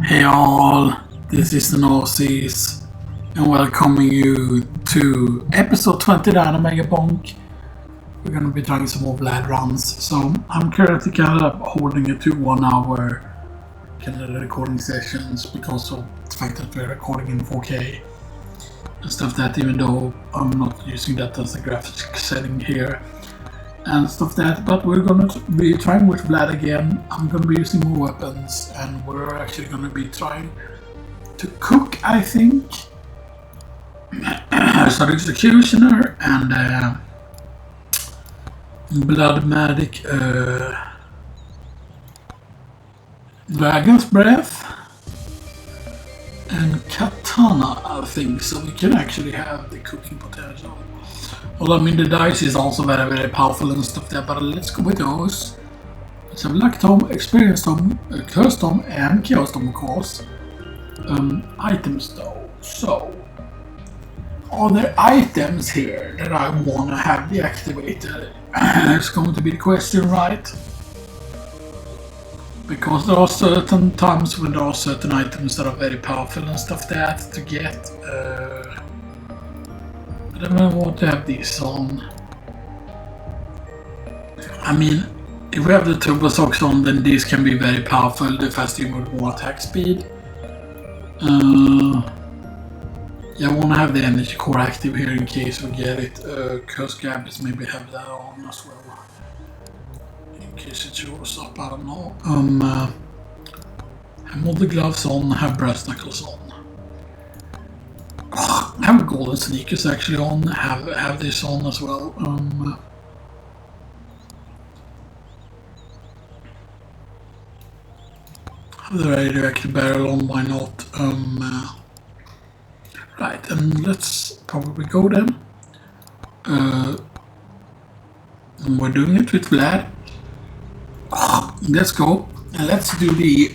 Hey all, this is the Aussies and welcoming you to episode 29 of Megabonk. We're gonna be trying some more Vlad runs. So I'm currently kind of holding it to 1 hour kind of recording sessions because of the fact that we're recording in 4K and stuff that, even though I'm not using that as a graphics setting here and stuff that, but we're gonna be trying with Vlad again. I'm gonna be using more weapons and we're actually gonna be trying to cook, I think. So the Executioner and Blood Medic, Dragon's Breath and Katana, I think, so we can actually have the cooking potential. Well, I mean, the dice is also very, very powerful and stuff there, but let's go with those. Let's have Luck Tome, Experience Tome, Curse Tome, and Chaos Tome, of course. Items though. So, are there items here that I want to have deactivated? It's going to be the question, right? Because there are certain times when there are certain items that are very powerful and stuff that to get. But I want to have these on. I mean, if we have the turbo socks on, then these can be very powerful. The faster you move, more attack speed. Yeah, I want to have the energy core active here in case we get it. Curse Gabbis, maybe have that on as well. In case it shows up, I don't know. Have all the gloves on, have brass knuckles on. Have golden sneakers actually on, have this on as well. Have the radioactive barrel on, why not? Right, and let's probably go then. We're doing it with Vlad. Let's go, and let's do the.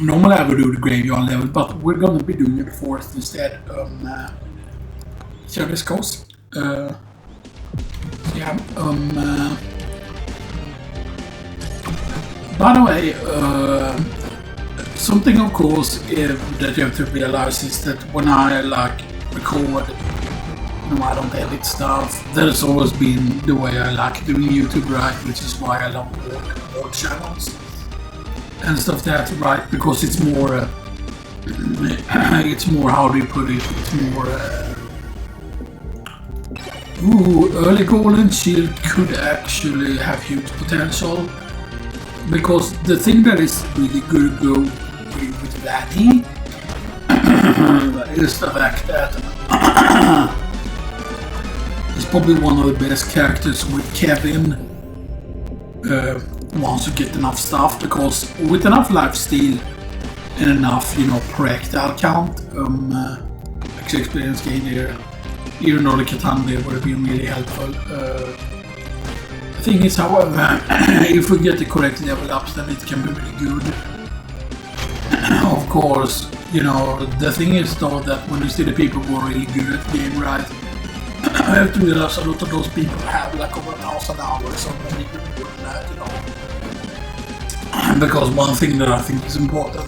Normally I would do the graveyard level, but we're gonna be doing the forest instead. See how this goes. Yeah. By the way, something of course that you have to realize is that when I record, I don't edit stuff. That has always been the way I like doing YouTube, right? Which is why I love more channels and stuff that, right? Because it's more, it's more, how do you put it? It's more. Early golden shield could actually have huge potential. Because the thing that is really good to go with Vladdy is the fact that he's probably one of the best characters with Kevin once you get enough stuff, because with enough lifesteal and enough, projectile count, actually experience gain here, even though the Katana there would have been really helpful. The thing is, however, if we get the correct level ups, then it can be really good. Of course, the thing is though that when you see the people who are really good at the game, right, I have to realize a lot of those people have like over 1,000 hours or maybe even more than that, Because one thing that I think is important,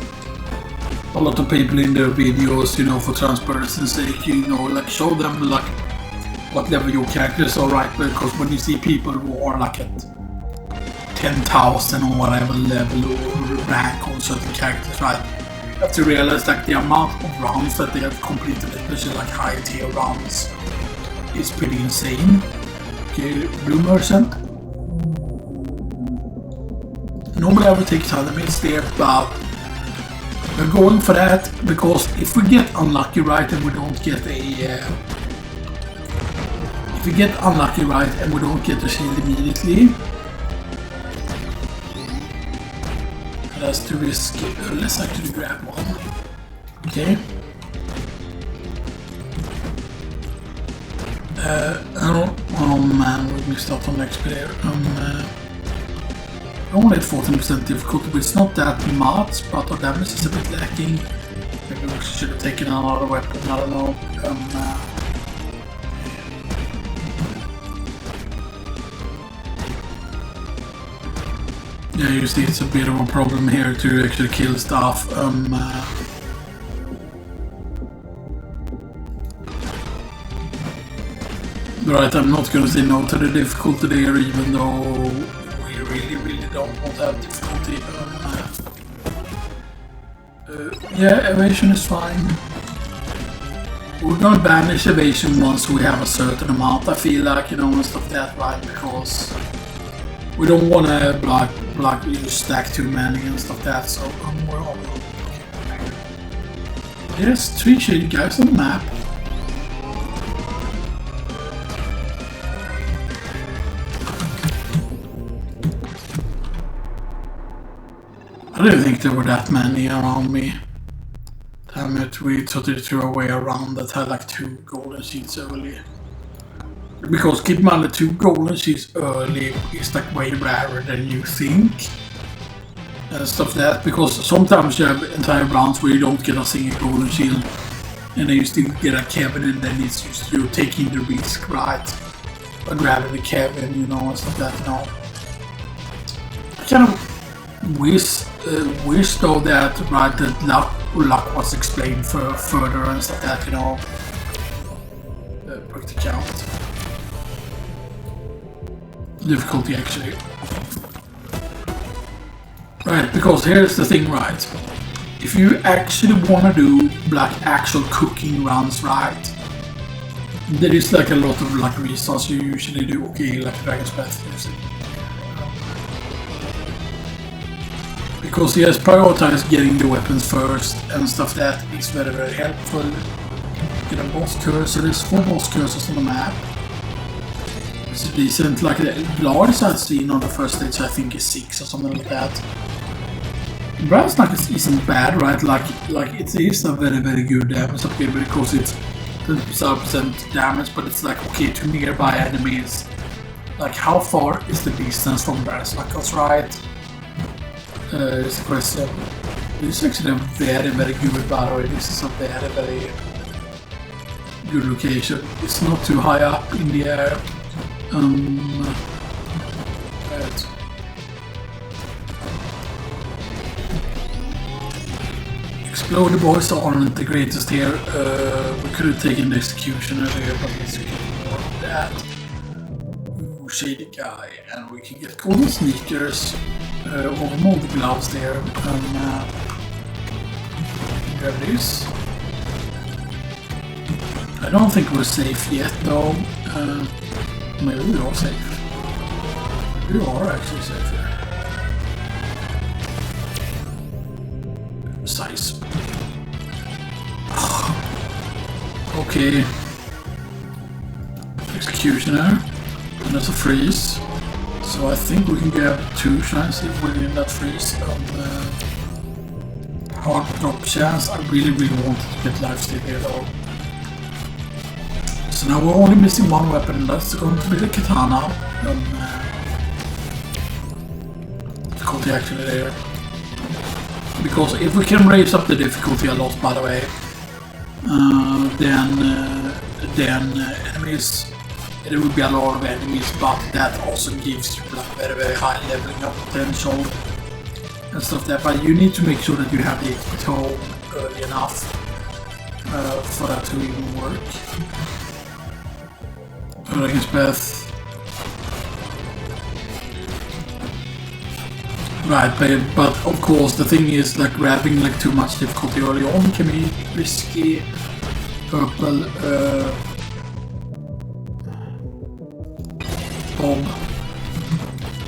a lot of people in their videos, for transparency's sake, show them what level your characters are, right? Because when you see people who are like at 10,000 or whatever level or rank on certain characters, right? You have to realize the amount of rounds that they have completed, especially like high tier rounds, is pretty insane. Okay, Blue Merchant. Nobody ever takes elements there, but we're going for that because if we get unlucky, right, and we don't get a if we get unlucky, right, and we don't get the shield immediately, that's too risky. Let's actually grab one. Okay. Oh man, we missed out on the XP there. Only at 14% difficulty, but it's not that much, but our damage is a bit lacking. Maybe we should have taken another weapon, I don't know. Yeah, you see it's a bit of a problem here to actually kill stuff. Right, I'm not gonna say no to the difficulty there, even though we really don't want to have difficulty. Yeah, evasion is fine. We're gonna banish evasion once we have a certain amount, I feel like, you know, and stuff that, right? Because we don't want to like you stack too many and stuff that, so we're all there's 3 shady guys on the map. I didn't think there were that many around me. Damn it, we totally threw a way around that had like 2 golden sheets early. Because keep in mind the 2 golden sheets early is like way rarer than you think. And stuff like that, because sometimes you have entire rounds where you don't get a single golden shield. And then you still get a Kevin, and then it's just you taking the risk, right? By grabbing the Kevin, you know, and stuff like that, you know. I kind of wish though that, right, that luck was explained further and stuff like that, you know. Break the count. Difficulty actually. Right, because here's the thing, right? If you actually want to do like actual cooking runs, right? There is like a lot of like resources you usually do. Okay, like Dragon's Path usually. Because yes, prioritize getting the weapons first and stuff that is very helpful. Get a boss cursor, there's 4 boss cursors on the map. It's decent, like the largest I've seen on the first stage I think is 6 or something like that. Brass Knuckles isn't bad, right? Like it is a very good damage up here because it's 10% damage, but it's like okay to nearby enemies. Like how far is the distance from Brass Knuckles, right? Is the question. This is actually a very good, by the way. This is a very good location. It's not too high up in the air. Right. Explode boys aren't the greatest here. We could have taken the executioner there, but let's get more of that. Ooh, shady guy, and we can get golden sneakers. Over all the gloves there. Grab this. I don't think we're safe yet, though. Maybe we are safe. We are actually safe here. Size. Okay. Executioner. And that's a freeze. So I think we can grab 2 shines if we're in that freeze. Hard drop chance. I really wanted to get lifesteal here though. So now we're only missing 1 weapon, and that's going to be the katana. Difficulty actually there. Because if we can raise up the difficulty a lot, by the way, then enemies. There will be a lot of enemies, but that also gives you like very high leveling up potential and stuff like that. But you need to make sure that you have the XP home early enough for that to even work. Dragon's Path. Right, but of course the thing is like grabbing like too much difficulty early on can be risky. Purple.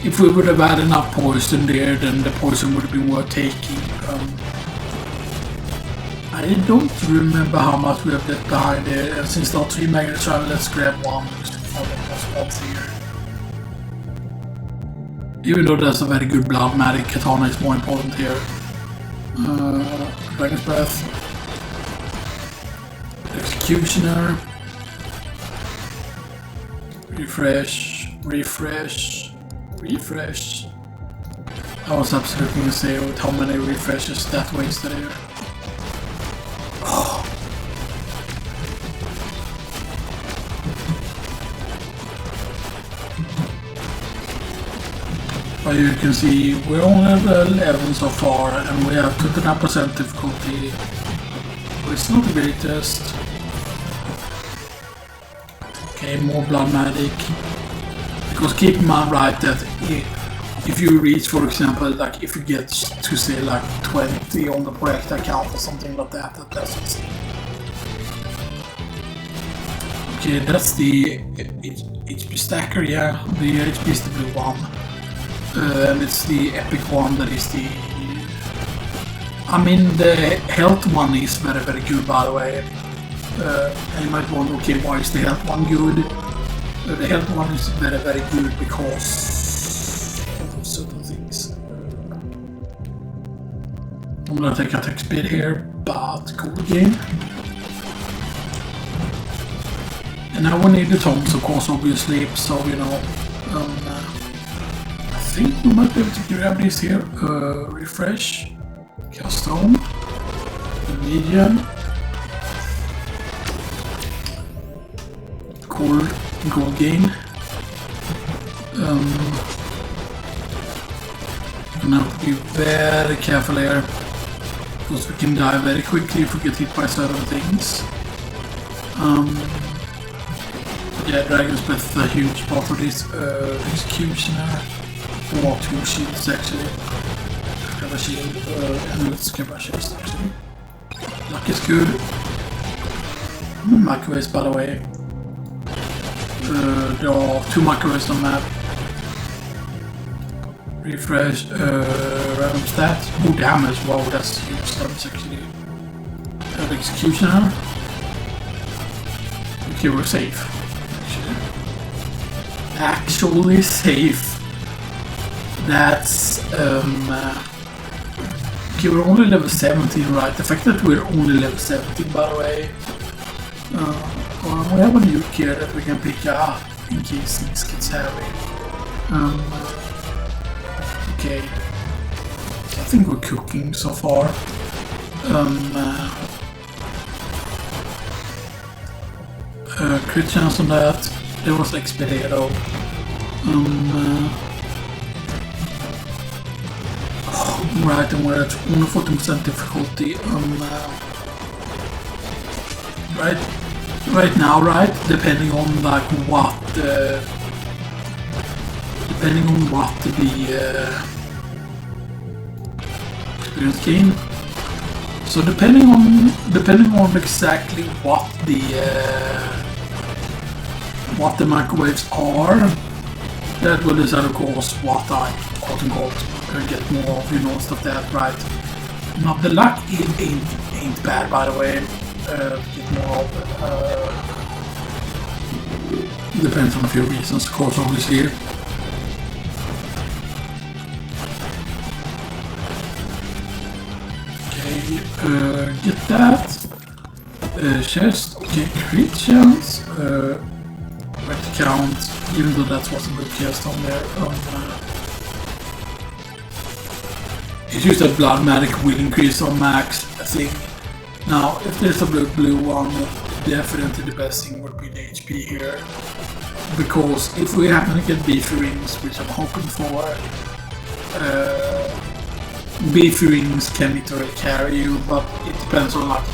If we would have had enough poison there, then the poison would have been worth taking. I don't remember how much we have left behind there. Since there are 3 magnet travel, let's grab 1 just before the boss spots here. Even though that's a very good blood magic, katana is more important here. Dragon's Breath. Executioner. Refresh. I was absolutely insane with how many refreshes that wasted here. Oh. But you can see we're only at level 11 so far, and we have 29% difficulty. But it's not the greatest. Okay, more blood magic. Because keep in mind, right, that if you reach, for example, like if you get to say like 20 on the projectile count or something like that, that's insane. Okay, that's the HP stacker, yeah. The HP is the blue one. And it's the epic one that is the... I mean, the health one is very, very good, by the way. And you might wonder, okay, why is the health one good? The health one is very, very good because of certain things. I'm gonna take a tech speed here, but cool game. And now we need the tomes, of course, obviously, so you know, I think we might be able to grab this here. Refresh, custom, medium, cool gold gain. Gonna have to be very careful here, because we can die very quickly if we get hit by certain things. Yeah, Dragon's Breath is a huge part of this executioner. Or 2 shields actually. Have a shield, and let's grab a chest actually. Luck is good. Microwaves, by the way. There are 2 microwaves on the map. Refresh, random stats. More damage, wow, that's huge damage actually. The executioner. Okay, we're safe. Actually safe. That's okay, we're only level 17, right? The fact that we're only level 17, by the way. We have a nuke here that we can pick up in case things gets heavy. Okay, I think we're cooking so far. Crit chance on that. There was XP though. Right, and we're at only 14% difficulty. Right now, right? Depending on like what the experience gain. So depending on exactly what the microwaves are, that will decide, of course, what I quote unquote get more of, you know, stuff that, right? Now the luck ain't bad, by the way. Get more of depends on a few reasons, of course, obviously. Okay, get that. Chest, okay, crit chance. Right count, even though that wasn't good chest on there. It's just that blood magic will increase on max, I think. Now, if there's a blue one, definitely the best thing would be the HP here. Because if we happen to get beefy rings, which I'm hoping for, beefy rings can literally carry you, but it depends on, like,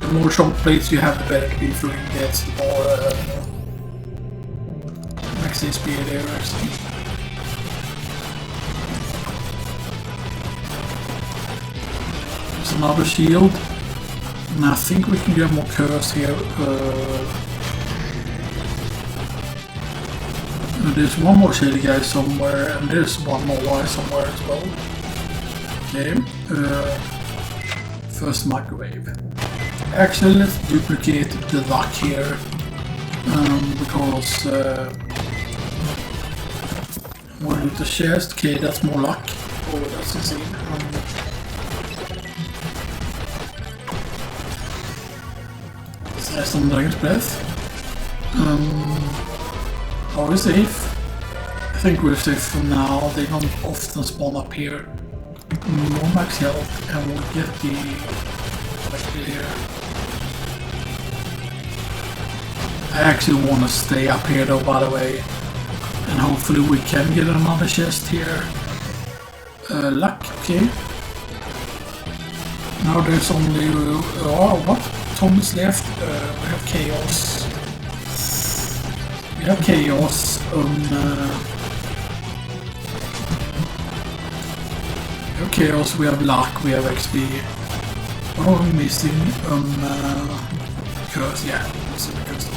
the more chunk plates you have, the better the beefy ring gets, the more max HP there actually. There's another shield. And I think we can get more curse here. There's one more shady guy somewhere, and there's one more guy somewhere as well. Okay. First microwave. Actually, let's duplicate the luck here. Because more loot the chest. Okay, that's more luck. Oh, that's insane. Some Dragon's Breath. Are we safe? I think we're safe for now. They don't often spawn up here. More max health, and we'll get the here. I actually want to stay up here though, by the way, and hopefully we can get another chest here. Luck, okay. Now there's only... oh, what? Tom is left. We have chaos. We have chaos. We have chaos, we have luck, we have XP. What are we missing? Curse, yeah, missing the curse.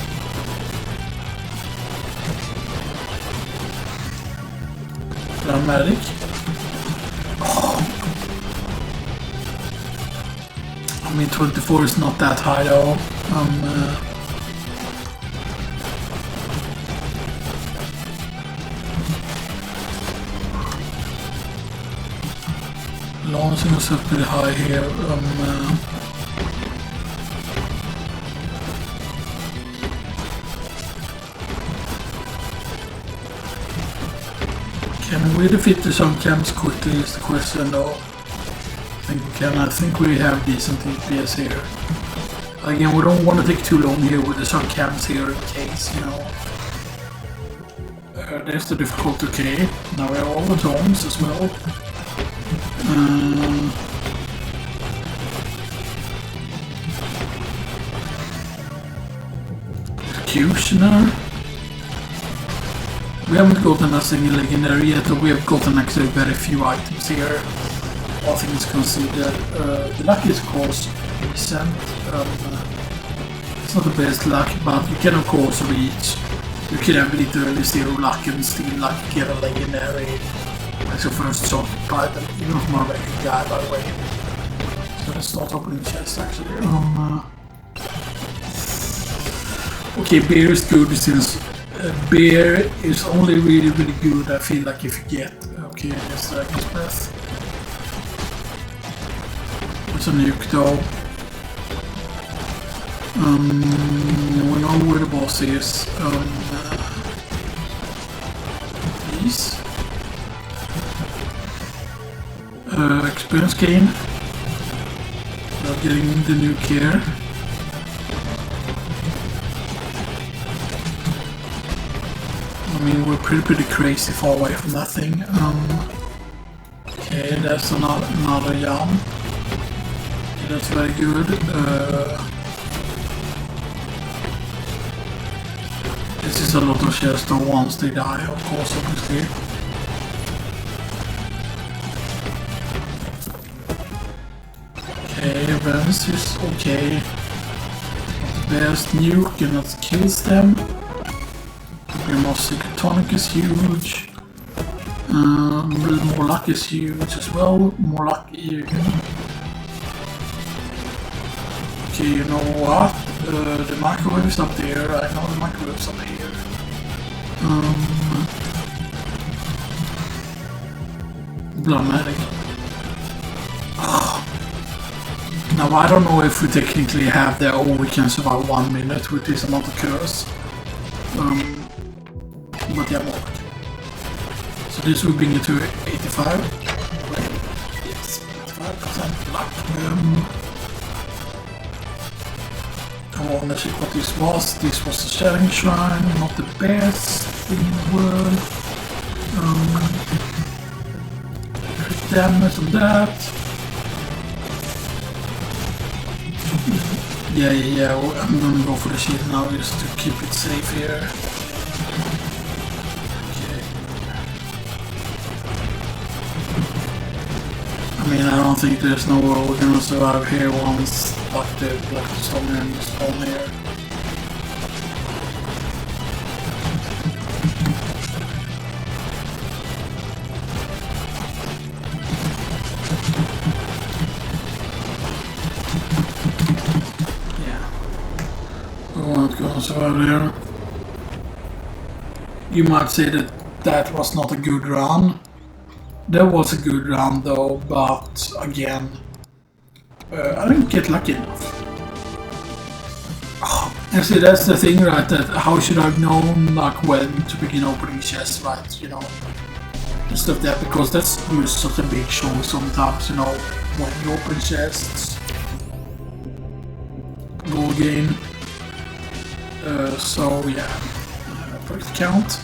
Dramatic. Oh. I mean, 24 is not that high though. Launching us up pretty high here. Can we defeat the sun camps quickly is the question though. I think we can. I think we have decent DPS here. Again, we don't want to take too long here with the sun camps here in case, you know. There's the difficulty, okay. Now we have all the tomes as well. Executioner. We haven't gotten a single legendary yet, but we have gotten actually very few items here. All things considered. The luck is of course decent. It's not the best luck, but you can of course reach. You can have literally 0 luck and still like get a legendary. That's your first shot item, even from a regular guy by the way. So let's start opening chests actually. Okay, beer is good since beer is only really good, I feel like, if you get. Okay, there's Dragon's Breath. There's a nuke though. We know where the boss is. Please. Experience gain. Not getting the nuke here. I mean, we're pretty crazy far away from that thing. Okay, that's another yam. Okay, that's very good. This is a lot of chests once they die, of course, obviously. Okay, Vance is okay. Not the best. Nuke and that kills them. Most tonic is huge. More luck is huge as well. More luck even. Okay, you know what? The microwave is up there. I know the microwave is up here. Bloodmatic. Now I don't know if we technically have that, or we can survive 1 minute with this amount of curse. But yeah, more. So this will bring it to 85. Right. Yes, 85% luck. I want to check what this was. This was the Sharing Shrine, not the best thing in the world. Crit damage on that. Yeah, I'm gonna go for the shield now just to keep it safe here. I mean, I don't think there's no way we're gonna survive here once like the stone is on here. Yeah. We won't gonna survive here. You might say that that was not a good run. That was a good run though, but again, I didn't get lucky enough. And see, that's the thing, right? That how should I have known like when to begin opening chests, right? You know, and stuff that, because that's just such a big show sometimes. You know, when you open chests, goal gain. So yeah, first count.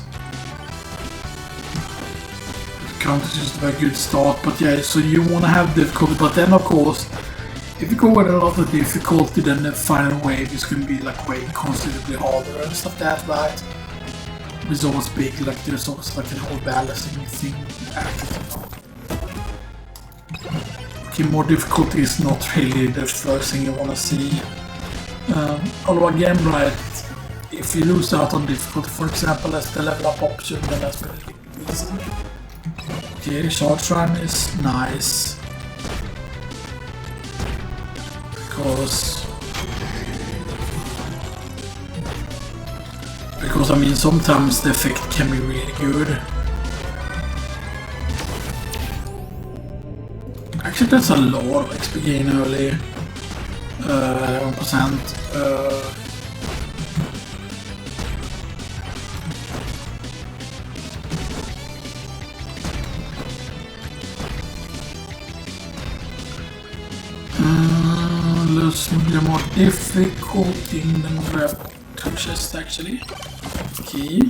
count is just a very good start, but yeah, so you want to have difficulty, but then of course, if you go with a lot of difficulty, then the final wave is going to be like way considerably harder and stuff that, right? It's always big, like there's always like a whole balancing thing active. Okay, more difficulty is not really the first thing you want to see. Although again, right, if you lose out on difficulty, for example, as the level up option, then that's pretty easy. Okay, charge run is nice. Because I mean, sometimes the effect can be really good. Actually, that's a lot of XP gain early. 11%. Let's make it more difficult in the grab two chests actually. Okay.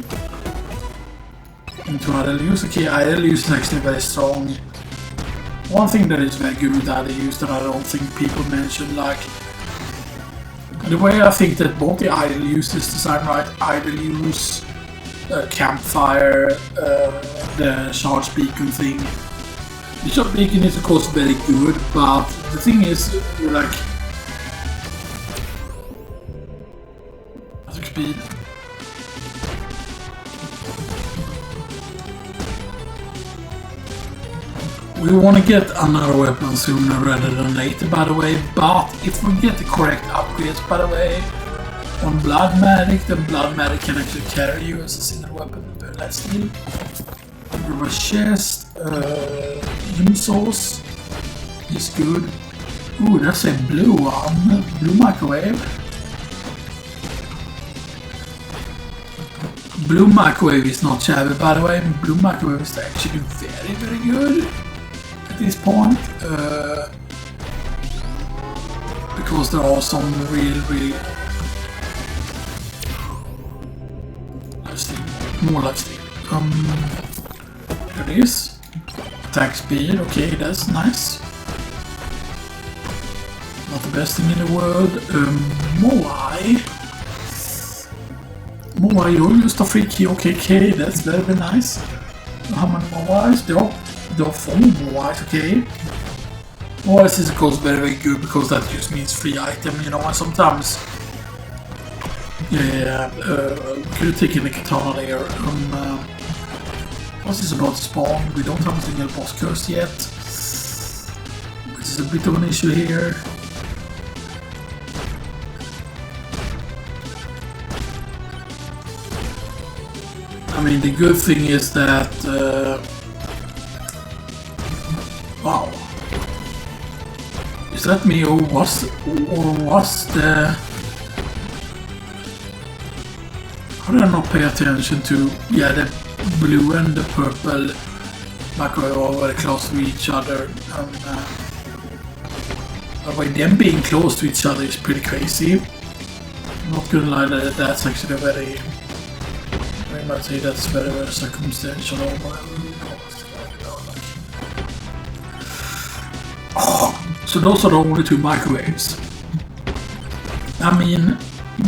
Into idle use. Okay, idle use is actually very strong. One thing that is very good with idle use that I don't think people mention, like the way I think that both the idle use is designed right, idle use, campfire, the charge beacon thing. The charge beacon is of course very good, but the thing is, like, speed. We want to get another weapon sooner rather than later, by the way, but if we get the correct upgrades, by the way, on Blood Medic, then Blood Medic can actually carry you as a single weapon with very light steel. Rubber chest, Source is good. Ooh, that's a blue one, blue microwave. Blue microwave is not shabby, by the way. Blue microwave is actually very, very good at this point, because there are some really lifesteal, more lifesteal. There it is. Attack speed, okay, that's nice. Not the best thing in the world. Moai, you're just a freaky OKK, that's very nice. How many Moais? There are 4 Moais, okay. Moais is of course very good because that just means free item, you know, and sometimes could have taken the katana there. Boss is about to spawn, we don't have a single boss curse yet, which is a bit of an issue here. I mean, the good thing is that, wow, is that me or was the, how did I not pay attention to, yeah, the blue and the purple microwave are very close to each other, by them being close to each other is pretty crazy. I'm not gonna lie, that's actually very much say that's very circumstantial or whatever you call it. So those are the only 2 microwaves. I mean,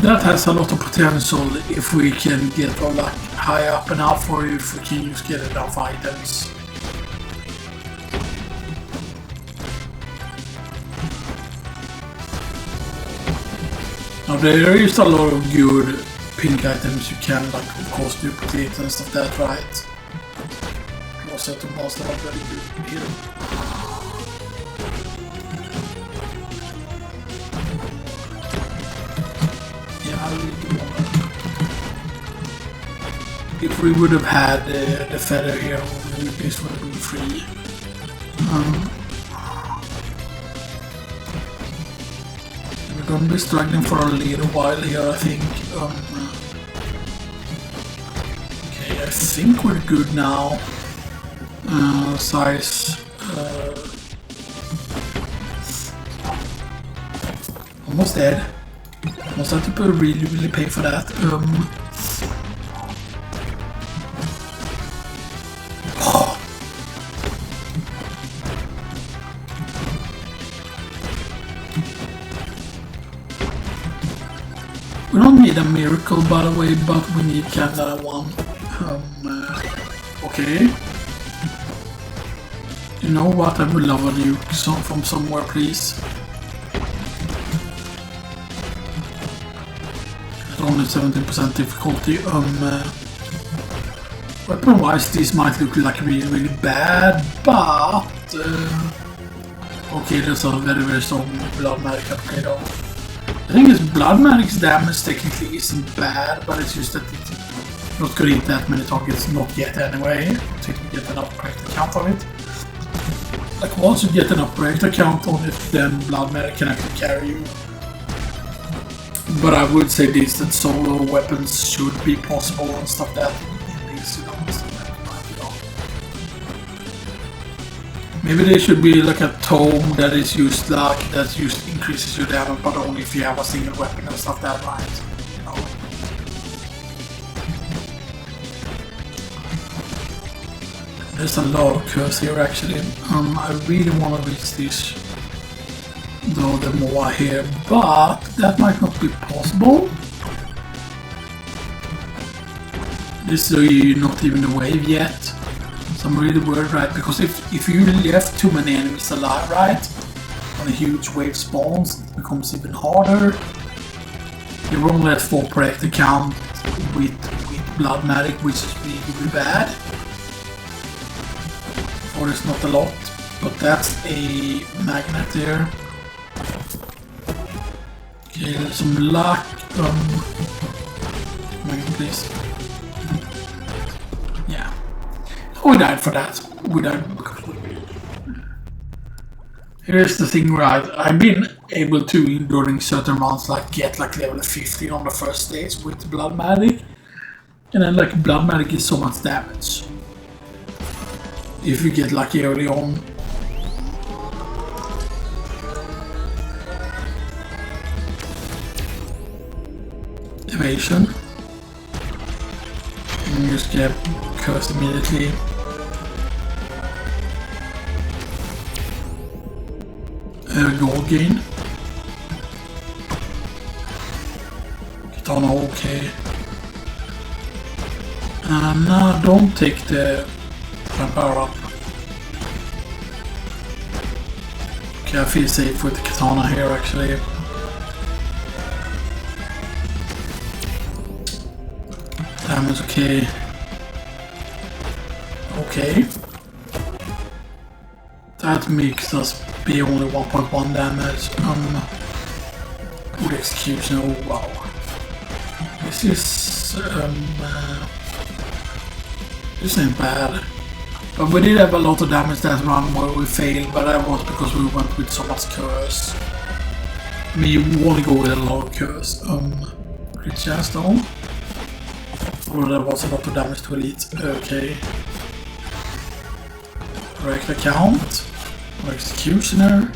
that has a lot of potential if we can get our luck high up enough, or if we can just get enough items. Now there is a lot of good pink items you can, like of course duplicate and stuff that, right? Also to master are very good here. Yeah, I really want it. If we would have had the feather here, this would have been free. We're gonna be struggling for a little while here, I think. Okay, I think we're good now. Size. Almost dead. Almost had to really pay for that. We don't need a miracle, by the way, but we need kinda one. Okay. You know what? I would love a nuke from somewhere, please. At only 17% difficulty. Weapon-wise, these might look like really, really bad, but okay, there's a very, very strong blood medic upgrade though. The thing is, blood medic's damage technically isn't bad, but it's just that it's not gonna hit that many targets, not yet anyway, until you get an upgrade account on it. Like once you get an upgrade account on it, then blood medic can actually carry you. But I would say this, that solo weapons should be possible and stuff that in these, you know, stuff that might be on. Maybe there should be like a tome that is used like that just increases your damage, but only if you have a single weapon and stuff that, right? You know. There's a lot of curse here actually. I really want to reach this, though the more here, but that might not be possible. This is not even a wave yet. So I'm really worried, right? Because if you left too many enemies alive, right? When a huge wave spawns, it becomes even harder. You're only at 4 per active count with blood medic, which is really, really bad. 4 is not a lot, but that's a magnet there. Okay, there's some luck. Magnet, please. Yeah. We died for that. We died completely. Here's the thing, right? I've been able to, during certain rounds, like get like level 15 on the first stage with blood medic. And then like blood medic is so much damage. If you get lucky early on. Evasion. And you just get cursed immediately. Gold gain. Katana, okay. No, don't take the power up. Okay, I feel safe with the katana here actually. Damage, okay. Okay. That makes us be only 1.1 damage. Good execution, oh wow. This ain't bad. But we did have a lot of damage that run where we failed, but that was because we went with so much curse. I mean, you want to go with a lot of curse. Crit chance though. Oh, there was a lot of damage to elite. Okay. Correct account. Or executioner.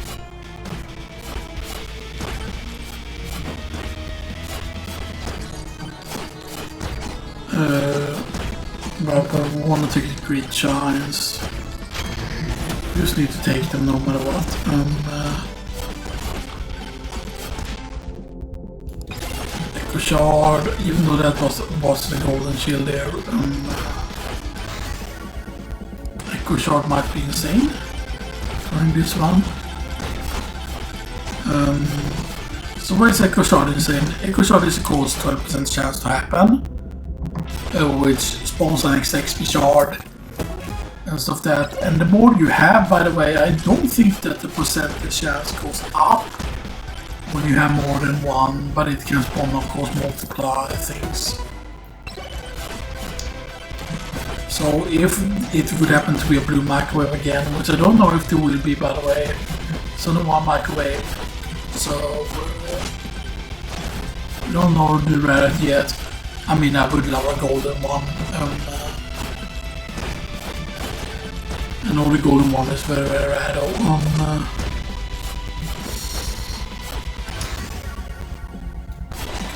But I want to take a great chance. Just need to take them no matter what. Echo shard, even though that was the golden shield there. Echo shard might be insane during this one. So why is Echo shard insane? Echo shard is a cause 12% chance to happen. Which spawns an extra XP shard and stuff that. And the more you have, by the way, I don't think that the percentage chance goes up when you have more than one, but it can spawn, of course, multiply things. So if it would happen to be a blue microwave again, which I don't know if there will be, by the way, it's only one microwave, so we don't know the rarity yet. I mean, I would love a golden one, and all the golden one is very, very rare though.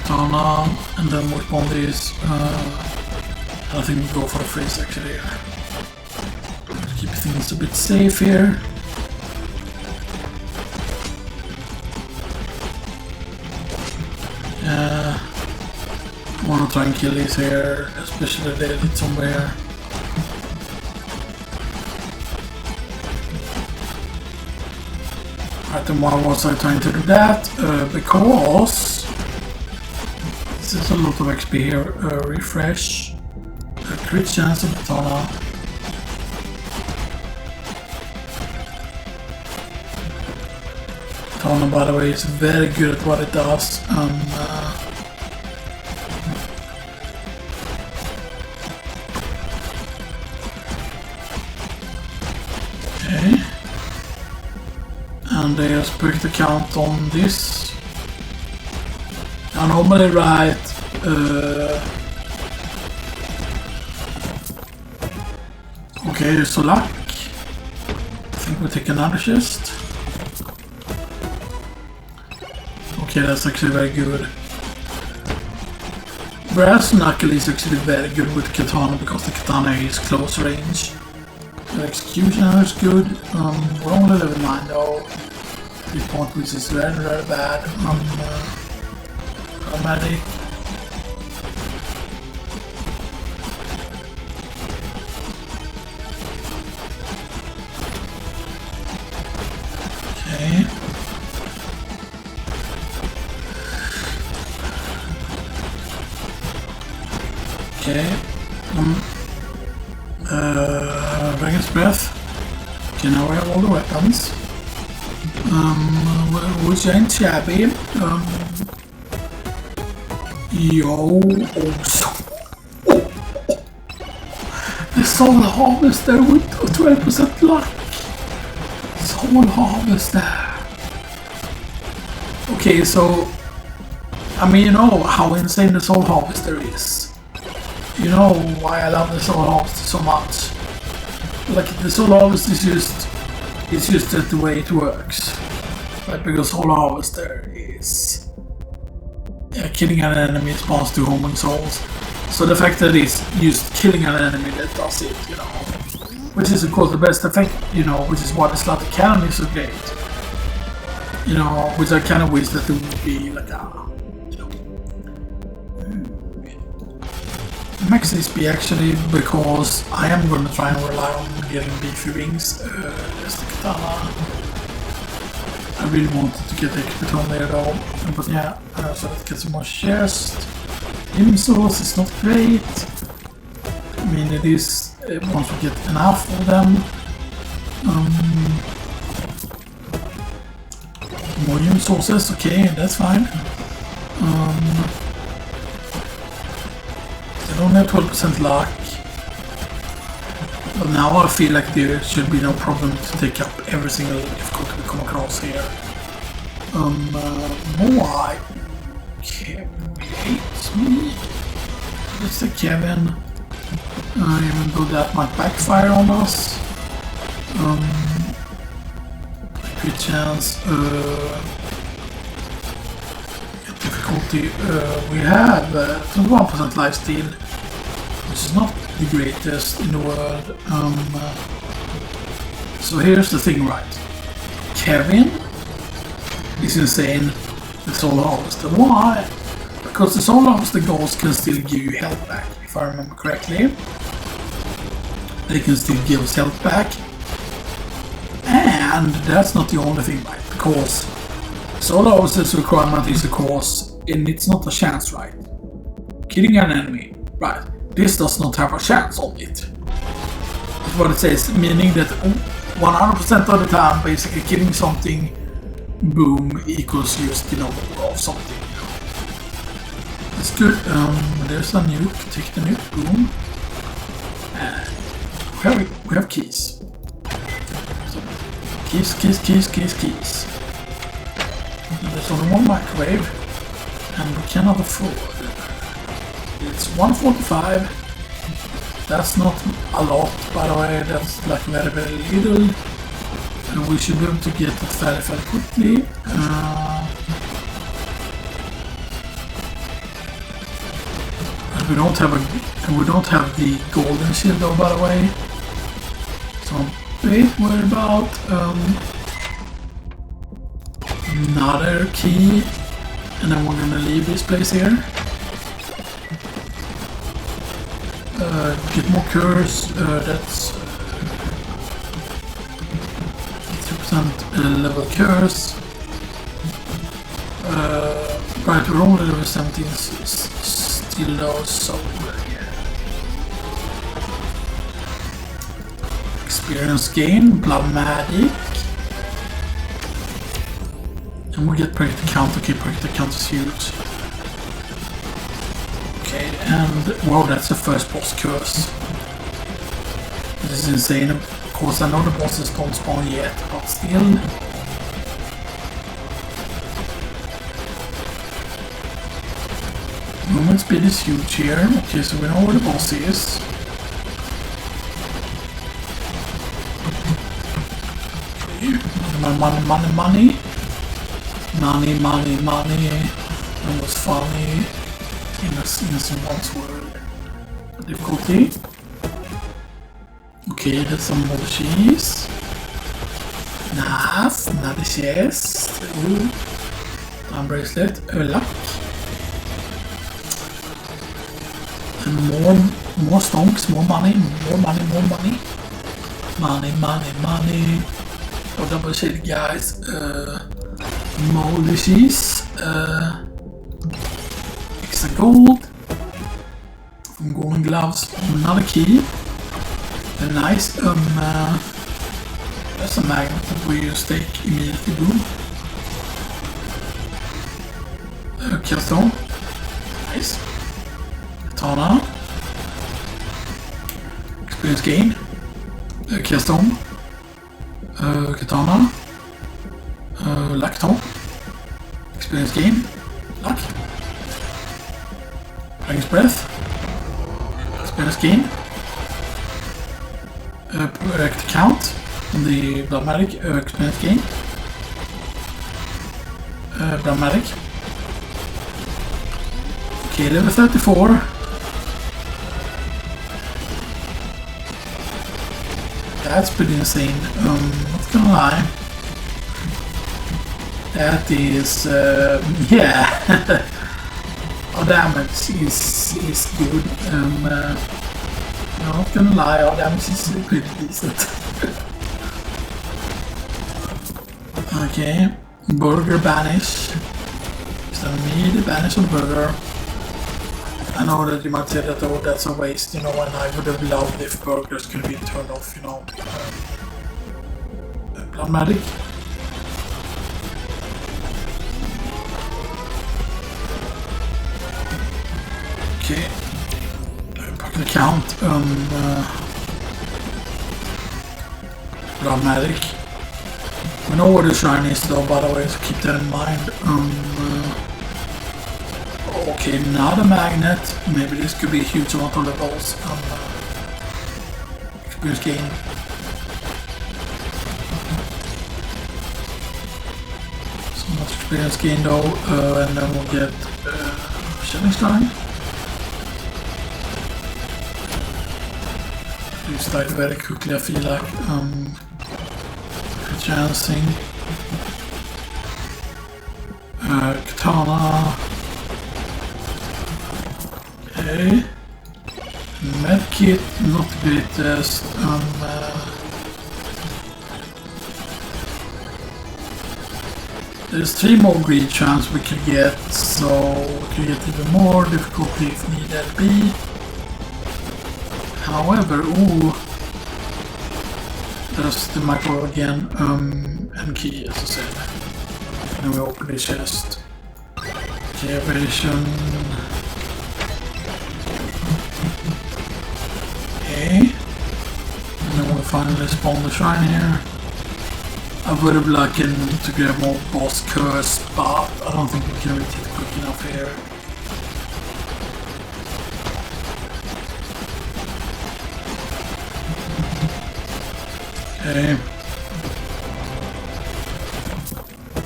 Katana, and then what one is, I think we go for the freeze actually. Keep things a bit safe here. try and kill these here, especially the elite zombie here. Right, and why was I trying to do that? Because this is a lot of XP here. Refresh. Crit chance of Katana. Katana, by the way, is very good at what it does. Okay. And there's quick count on this. I normally write okay, there's a luck. I think we'll take another chest. Okay, that's actually very good. Brass knuckle is actually very good with katana because the katana is close range. The executioner is good. We're only level 9 though. 3 point, which is very, very bad. Medic. Okay. Okay. Dragon's Breath. Okay, now we have all the weapons. Which ain't shabby. Yo, the Soul Harvester with 12% luck. Soul Harvester. Okay, so I mean, you know how insane the Soul Harvester is. You know why I love the Soul Harvester so much. Like the Soul Harvester is just that the way it works. Right, because Soul Harvester is killing an enemy spawns 2 homing souls. So the fact that it's just killing an enemy that does it, you know. Which is of course the best effect, you know, which is why the Slaughter Cannon is so great. You know, which I kind of wish that there would be like a, you know, max XP actually, because I am going to try and rely on getting beefy wings. There's the katana. I really wanted to get the XP on there though, but yeah, so let's get some more chest. Him source is not great. I mean, it is once we get enough of them. More human sources, okay, that's fine. They don't have 12% luck. But now I feel like there should be no problem to take up every single difficulty we come across here. Why? Kevin hates me. It's the Kevin. Even though that might backfire on us. Good chance. Difficulty. We have 21% lifesteal, which is not the greatest in the world. So here's the thing, right? Kevin is insane. The Soul Harvester. Why? Because the Soul Harvester ghosts can still give you health back, if I remember correctly. They can still give us health back. And that's not the only thing, right? Because Soul Harvester's requirement is, of course, and it's not a chance, right? Killing an enemy, right? This does not have a chance on it. That's what it says, meaning that 100% of the time, basically killing something, boom, equals just, you know, of something. You know. It's good. There's a nuke. Take the nuke. Boom. And we have keys. Keys. There's only one microwave, and we cannot afford. It's 145. That's not a lot, by the way. That's like very, very little. And we should be able to get it fairly quickly. And we don't have the golden shield though, by the way. So I'm a bit worried about another key, and then we're gonna leave this place here. Get more curse, that's 2% level curse. Right, we're only level 17 still though, so yeah. Experience gain, blood magic. And we get projector count. Okay, projector count is huge. Okay, and wow, that's the first boss curse. This is insane. Of course, I know the bosses don't spawn yet, but still. Movement speed is huge here. Okay, so we know where the boss is. Okay, money. Money. That was funny. In someone's world. Difficulty. Okay, that's some more cheese. Nice, another chest. Ooh. Time bracelet. Luck. And more stonks, more money. Money. Oh, double shit, guys. Moldy cheese. Extra gold. From golden gloves. Another key. A nice that's a magnet where you stake immediately. Boom. Killstone. Nice. Katana. Experience gain. Killstone. Katana. Lactone. Experience gain. Luck. Dragon's breath. Experience gain. Correct count on the blood magic. Experience gain. Blood magic. Okay, level 34. That's pretty insane. Not gonna lie. That is, yeah. Our damage is good. I'm not gonna lie, our damage is pretty decent. Okay, burger banish. So I need to banish a burger. I know that you might say that, oh, that's a waste, and I would have loved if burgers could be turned off, Blood magic. Okay. Pocket count. Blood magic. We know where the shrine is though, by the way, so keep that in mind. Okay, not a magnet. Maybe this could be a huge amount of levels. Experience gain. So much experience gain though, and then we'll get Shining Shrine. Please die very quickly, I feel like. Chancing. Katana. Okay. Medkit, not the greatest. There's 3 more greed charms we could get, so we could get even more difficulty if needed be. However, ooh, there's the micro again, and key, as I said. And we open the chest. Okay, evasion. Okay. And then we finally spawn the shrine here. I would have liked to get more boss curse, but I don't think we can reach it quick enough here. Okay.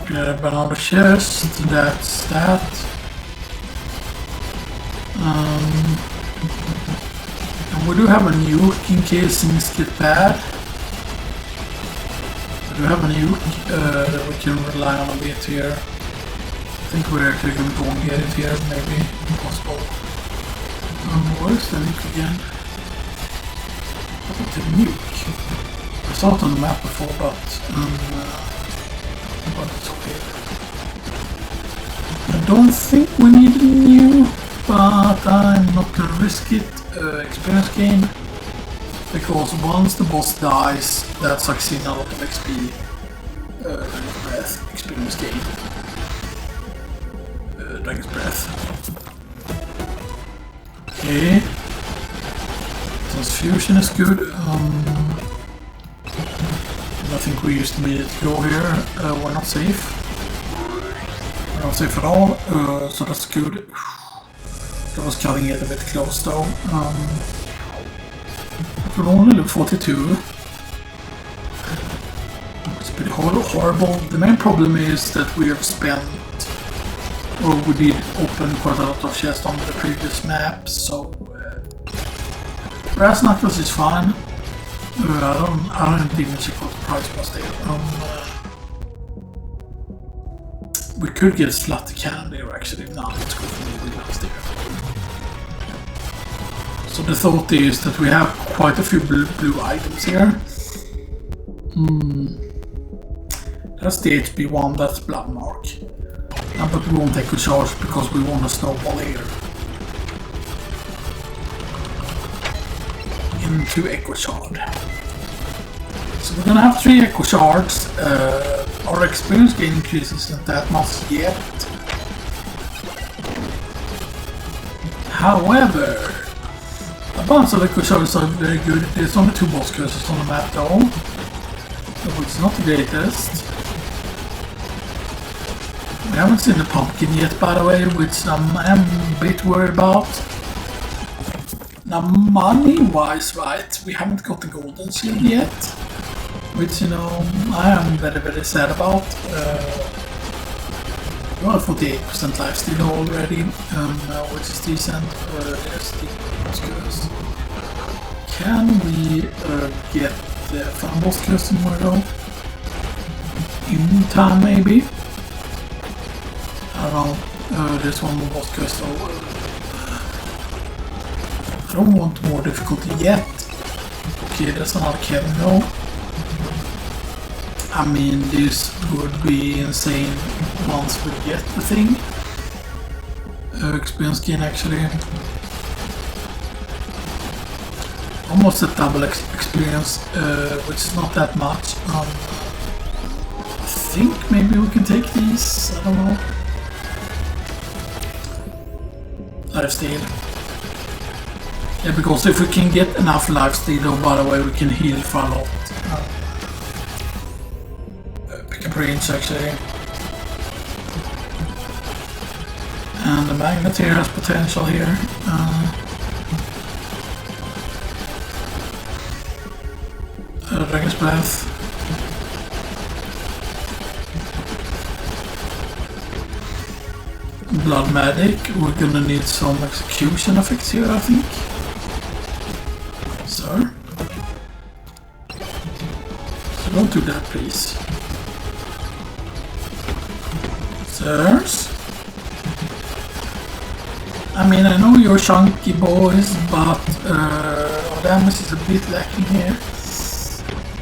Grab another chest, that's that. And we do have a nuke in case things get bad. We do have a nuke that we can rely on a bit here. I think we're actually going to go and get it here, maybe, if possible. Where's the nuke again? to nuke. I saw it on the map before, but it's okay. I don't think we need a new, but I'm not gonna risk it. Experience gain, because once the boss dies, that sucks in a lot of XP. Dragon's Breath, experience gain. Dragon's Breath. Okay. Transfusion is good. I think we used to be able to go here. We're not safe. We're not safe at all, so that's good. That was cutting it a bit close though. We're only level 42. It's pretty horrible. The main problem is that we have spent, or we did open quite a lot of chests on the previous map, so brass knuckles is fine. I don't even check what the price was there. We could get Slut Candy actually. Now let's go for the last here. So the thought is that we have quite a few blue items here. That's the HP one, that's Blood Mark. But we won't take a charge because we want a snowball here. Into Echo Shard. So we're gonna have 3 Echo Shards. Our experience gain increase isn't that much yet. However, a bunch of Echo Shards are very good. There's only 2 boss curses on the map though, which is not the greatest. We haven't seen the pumpkin yet, by the way, which I am a bit worried about. Now, money-wise, right, we haven't got the golden shield yet, which, you know, I am very, very sad about. We're on 48% lifesteal already, which is decent. There's the boss curse. Can we get the final boss curse somewhere though? In time, maybe? I don't know. There's one more boss curse though. I don't want more difficulty yet. Okay, that's another Kevin though. I mean, this would be insane once we get the thing. Experience gain actually. Almost a double experience, which is not that much. I think maybe we can take these, I don't know. Lifesteal. Yeah, because if we can get enough lifesteal, though, by the way, we can heal for a lot. Pick up range actually. And the magnet here has potential here. Dragon's Breath. Blood Medic. We're gonna need some execution effects here, I think. Sir? So don't do that, please. Sirs? I mean, I know you're chunky boys, but our damage is a bit lacking here.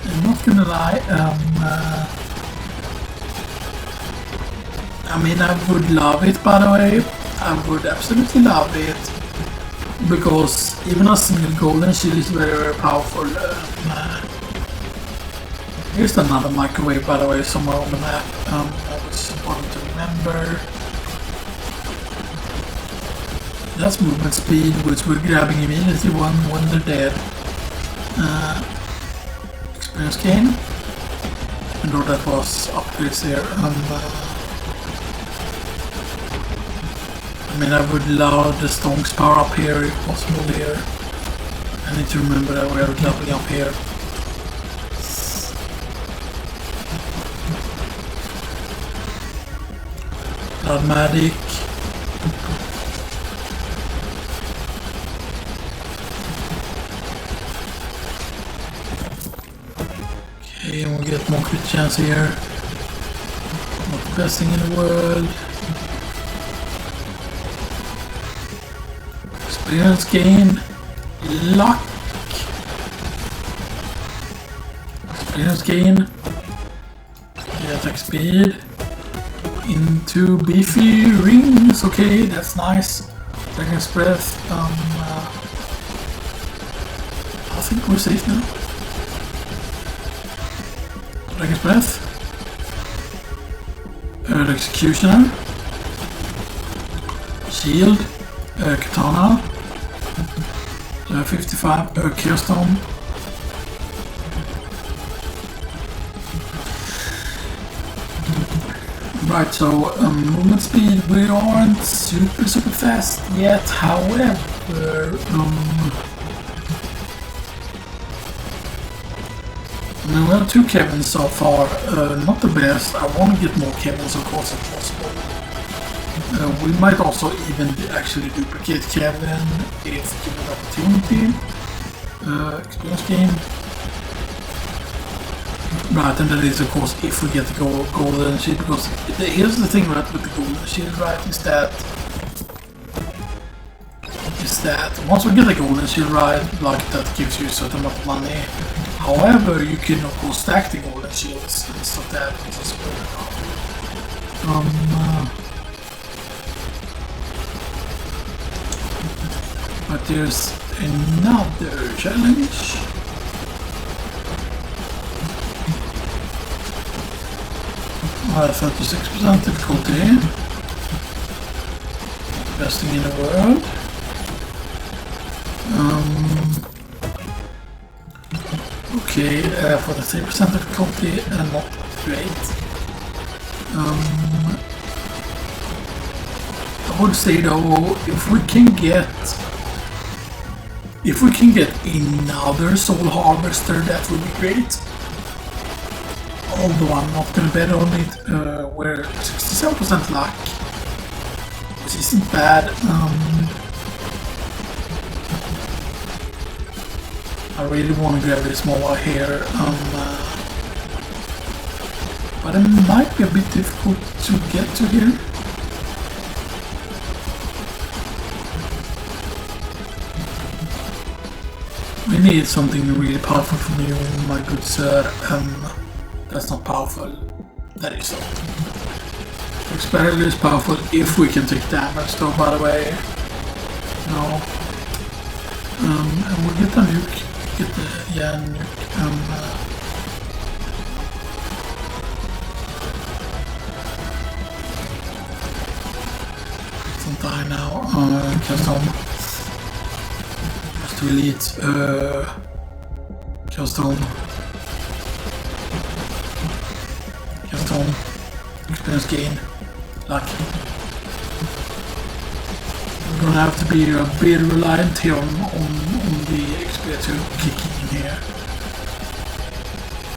I'm not gonna lie. I mean, I would love it, by the way. I would absolutely love it. Because even a single golden shield is very, very powerful. Here's another microwave, by the way, somewhere on the map. I was important to remember. That's movement speed, which we're grabbing immediately when they're dead. Experience gain. And though that was upgrades here. I mean, I would love the Stonk's power up here if possible here. I need to remember that we are leveling up here. Blood Medic. Okay, and we'll get more crit chance here. Not the best thing in the world. Experience gain. Luck. experience gain, the attack speed, into beefy rings. Okay, that's nice. Dragon's breath. I think we're safe now. Dragon's breath. The executioner. Shield. Katana. 55. Keystone. Right, so movement speed, we aren't super fast yet, however, I mean, we have 2 Kevins so far, not the best. I want to get more Kevins, of course, if possible. We might also even actually duplicate Kevin if given opportunity. Experience game. Right, and that is of course if we get the golden shield, because here's the thing right with the golden shield, right, is that once we get the golden shield, right, like that gives you a certain amount of money. However, you can of course stack the golden shields and stuff that is but there's another challenge. 36% difficulty. Best thing in the world. Okay, for the 3% difficulty, not great. I would say though, if we can get another soul harvester, that would be great. Although I'm not gonna bet on it, we're 67% luck, which isn't bad. I really want to grab this more here, but it might be a bit difficult to get to here. We need something really powerful from you, my good sir. That's not powerful. That is so. Experience is powerful if we can take damage though, by the way. No. And we'll get the nuke. Get the, nuke. Don't die now. Cast home. Just to elite. Cast home. Experience gain. Lucky. We're gonna have to be a bit reliant here on the XP to kick in here.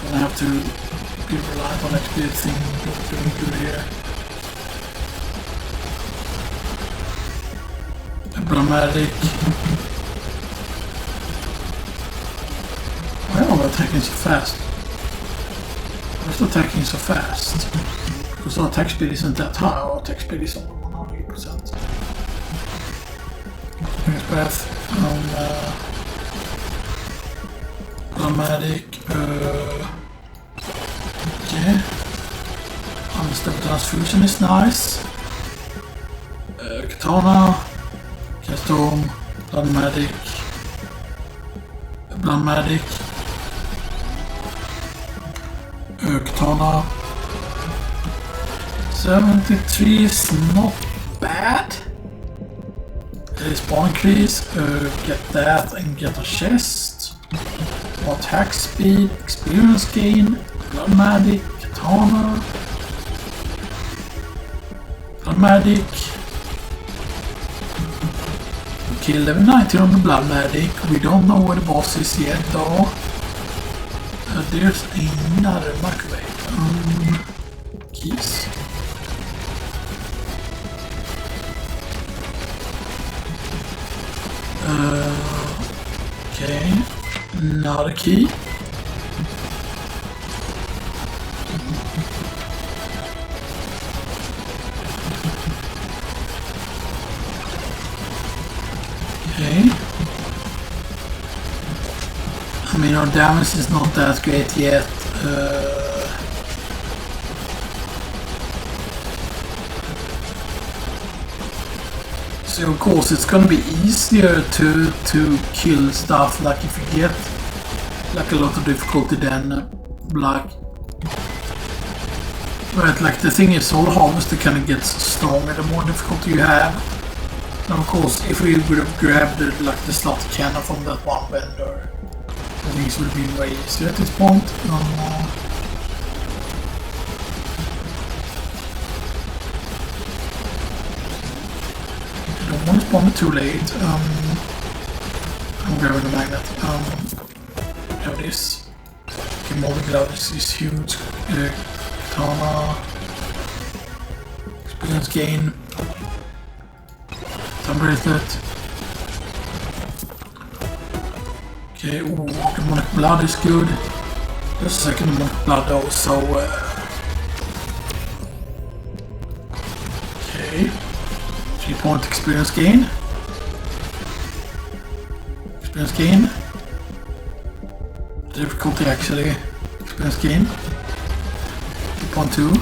Gonna have to be reliant on XP thing doing good here. Dramatic. Why are we attacking so fast? Why is attacking so fast? Because our attack speed isn't that high, our attack speed is only 100%. Next breath, dramatic, okay. Unstable transfusion is nice. Katana, cast home, dramatic, Katana. 73 is not bad. Respawn increase, get that and get a chest. More attack speed, experience gain, Bloodmagic, Katana. Bloodmagic. Okay, level 19 on the Bloodmagic. We don't know where the boss is yet though. There's another microwave. Keys. Okay, not a key. Okay. I mean, our damage is not that great yet. So of course it's gonna be easier to kill stuff, like if you get like a lot of difficulty then like, but like the thing is, Soul Harvester kind of gets stronger the more difficulty you have. And of course if we would have grabbed like the slot cannon from that one vendor, things would have been way easier at this point. I don't want to spawn it too late. I'm grabbing the magnet. Have this. Okay, more gloves is huge. Katana. Experience gain. Time bracelet. Okay, ooh, demonic blood is good. Just a second, demonic blood though, so okay. 3-point experience gain. Experience gain. Difficulty actually. Experience gain. 3.2.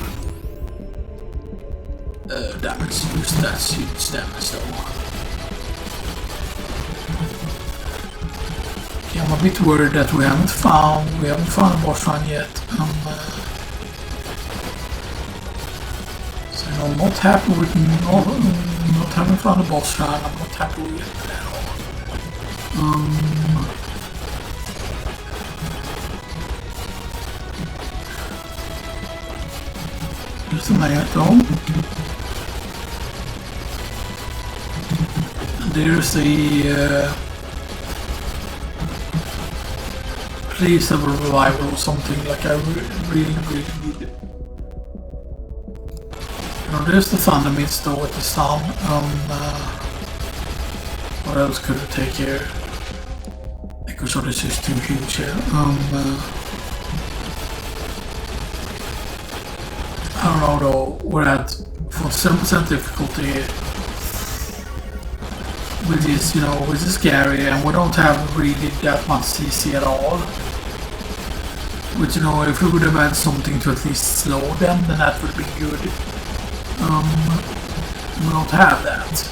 Damage used, that's huge damage though. Okay, I'm a bit worried that we haven't found a boss run yet. So I'm not happy with not having found a boss run. I'm not happy with it at all. Just a magnet though. There's a please have a revival or something, like I really need it. Now there's the thunder mist though with the sun. What else could we take here? Echo shot is just too huge here. I don't know though, we're at 47% difficulty, which is scary, and we don't have really that much CC at all. But if we would have had something to at least slow them, then that would be good. We don't have that.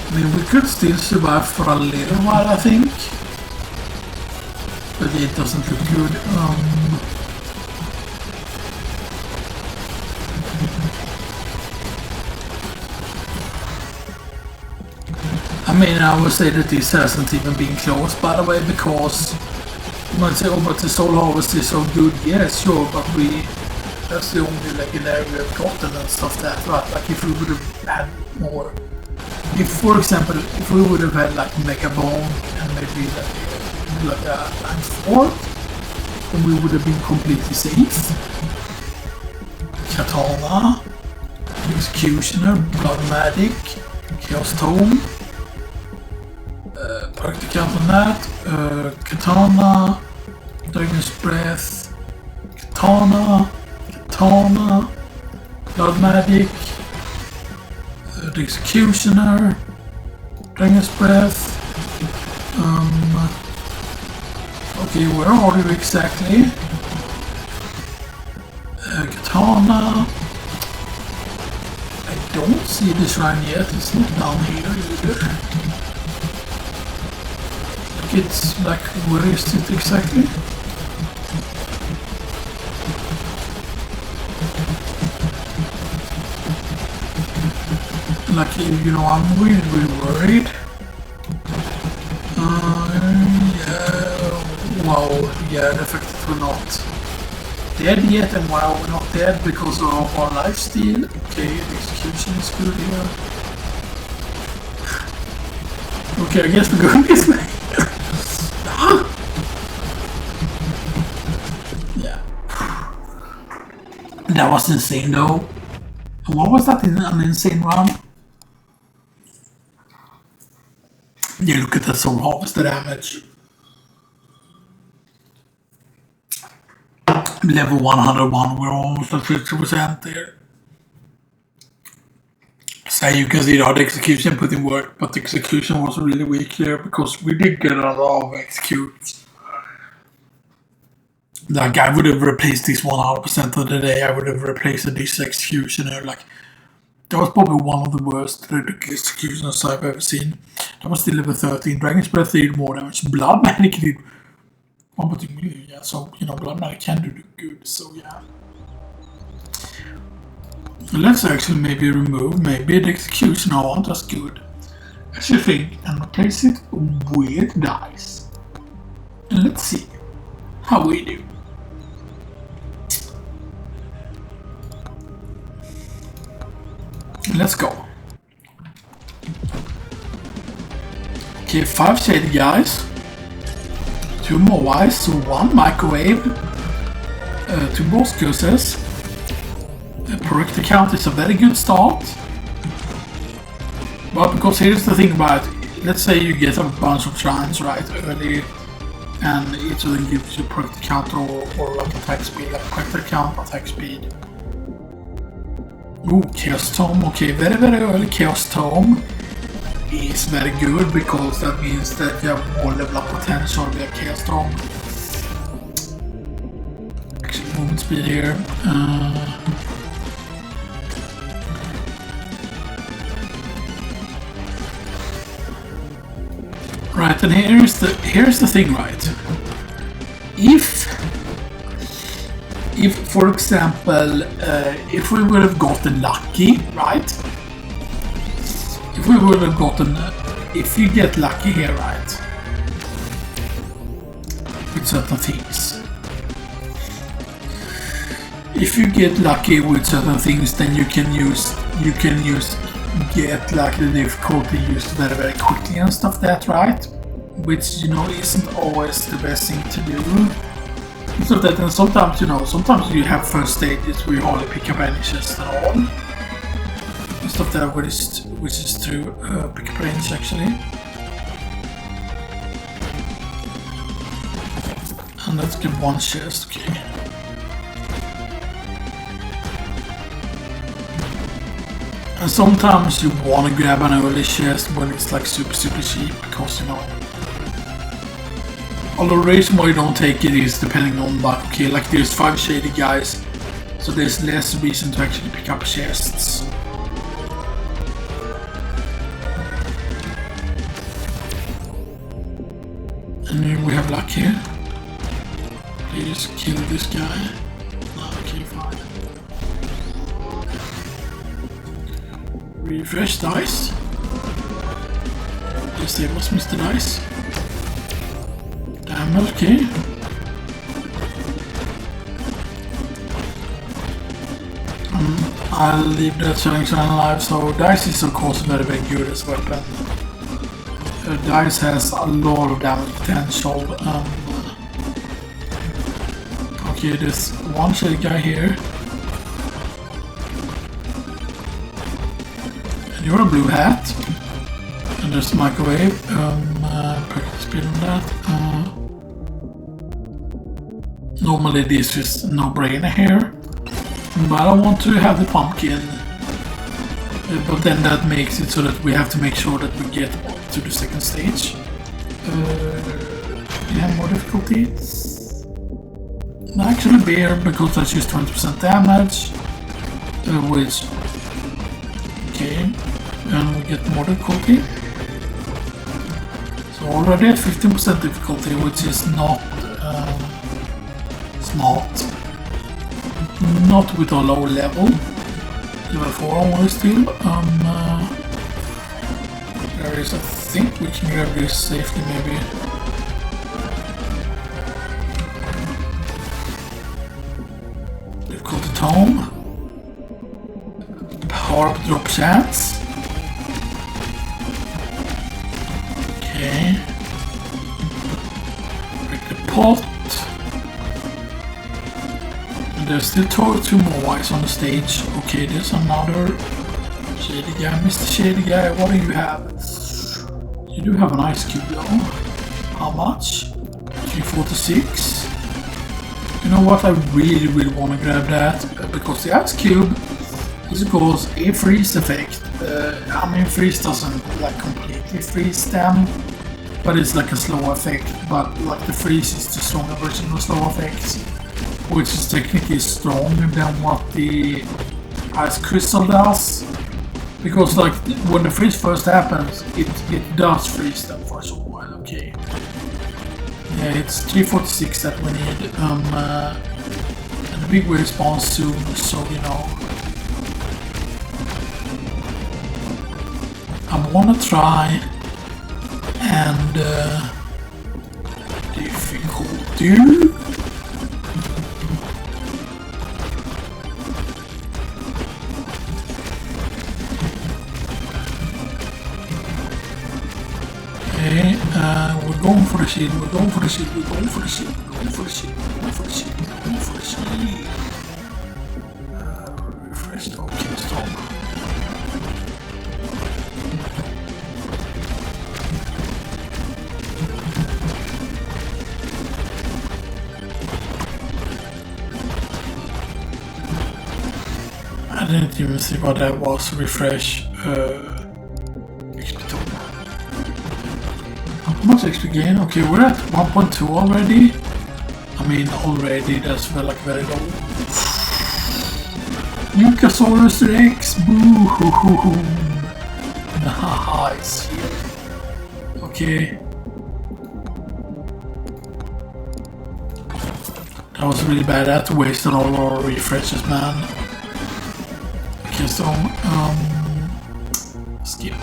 I mean, we could still survive for a little while, I think. But it doesn't look good. I mean, I would say that this hasn't even been close, by the way, because you might say, oh, but the Soul Harvest is so good. Yes, sure, but that's the only legendary we've gotten and stuff that, right? Like if we would have had more, if for example, if we would have had like Megabonk and maybe like a line 4, then we would have been completely safe. Katana, Executioner, Blood Magic, Chaos Tome. Practicant on that, Katana, Dragon's Breath, Katana, Blood Magic, the Executioner, Dragon's Breath. Okay, where are you exactly? Katana. I don't see this shrine yet, it's not down here either. It's like, where is it exactly? Like, I'm really worried. Yeah, wow, yeah, the fact that we're not dead yet, and why we're not dead because of our lifesteal. Okay, the execution is good here. Okay, I guess we're going this way. Yeah. That was insane though. What was that? An insane run? Yeah, look at that Soul Harvester damage. Level 101, we're almost at 50% there. So you can see how the execution put in work, but the execution was really weak there because we did get a lot of executes. Like, I would have replaced this 100% of the day. I would have replaced this executioner. Like, that was probably one of the worst executioners I've ever seen. That was still level 13. Dragon's Breath did more damage. Blood Magic did 1.2 million. Yeah, so, you know, Blood Magic can do good. So, yeah. Let's actually maybe remove maybe the executioner aren't as good as you think and replace it with dice. And let's see how we do. Let's go. Okay, 5 shady guys, 2 more wise, 1 microwave, 2 boss curses. Projector count is a very good start. But because here's the thing about it, let's say you get a bunch of shrines right early and each of them gives you projector count or like attack speed, like projector count, attack speed. Ooh, Chaos Tome, okay, very early Chaos Tome is very good because that means that you have more level up potential with Chaos Tome. Actually, movement speed here. Right, and here's the thing, right? If for example, if we would have gotten lucky, right? If we would have gotten, if you get lucky here, right? With certain things. If you get lucky with certain things, then you can get like the difficulty used very quickly and stuff that, right? Which, you know, isn't always the best thing to do. So that, and sometimes, you know, sometimes you have first stages where you hardly pick up any chests at all. And stuff that which is true, pick up range actually. And let's get 1 chest, okay. And sometimes you want to grab an early chest when it's like super cheap because, you know, although the reason why you don't take it is depending on, like, okay, like there's 5 shady guys, so there's less reason to actually pick up chests. And here we have luck here. Please kill this guy. No, okay, fine. Refresh dice. Yes, they must miss the dice. Damn, okay. I'll leave that challenge alive. So dice is of course very good as a weapon. Dice has a lot of damage potential. Okay, there's 1 shady guy here. And you're a blue hat. And there's microwave. Practice speed on that. Normally this is no-brainer here. But I want to have the pumpkin. But then that makes it so that we have to make sure that we get to the 2nd stage. Yeah, more difficulty. Actually bear, because that's just 20% damage. Which... Okay. And we get more difficulty. So already at 15% difficulty, which is not smart. Not with a low level. Level 4 only still. There is, I think we can grab this safely maybe. Difficulty Tome. Power up drop chance. Okay. Break the pot. And there's still 2 more wise on the stage. Okay, there's another shady guy. Mr. Shady Guy, what do you have? You do have an ice cube though. How much? 346. You know what? I really want to grab that because the ice cube is of course a freeze effect. I mean, freeze doesn't like completely freeze them, but it's like a slow effect. But like the freeze is the stronger version of slow effects. which is technically stronger than what the ice crystal does. Because like when the freeze first happens, it does freeze them for a short while, okay. Yeah, it's 346 that we need, and the big wave spawns soon, so you know. I wanna try and difficulty. Okay, we're going for the shield, we're going for the shield, we're going for the shield, we're going for the shield, we're going for the shield, we're going for the shield. Refreshed, okay, stop. I didn't even see what that was, refresh, XP total. How much XP gain? Okay, we're at 1.2 already. I mean, already, that's like very low. Mucosaurus Rex, boo! Nice. Okay. That was really bad, I had to waste all our refreshes, man. Okay, so, skip.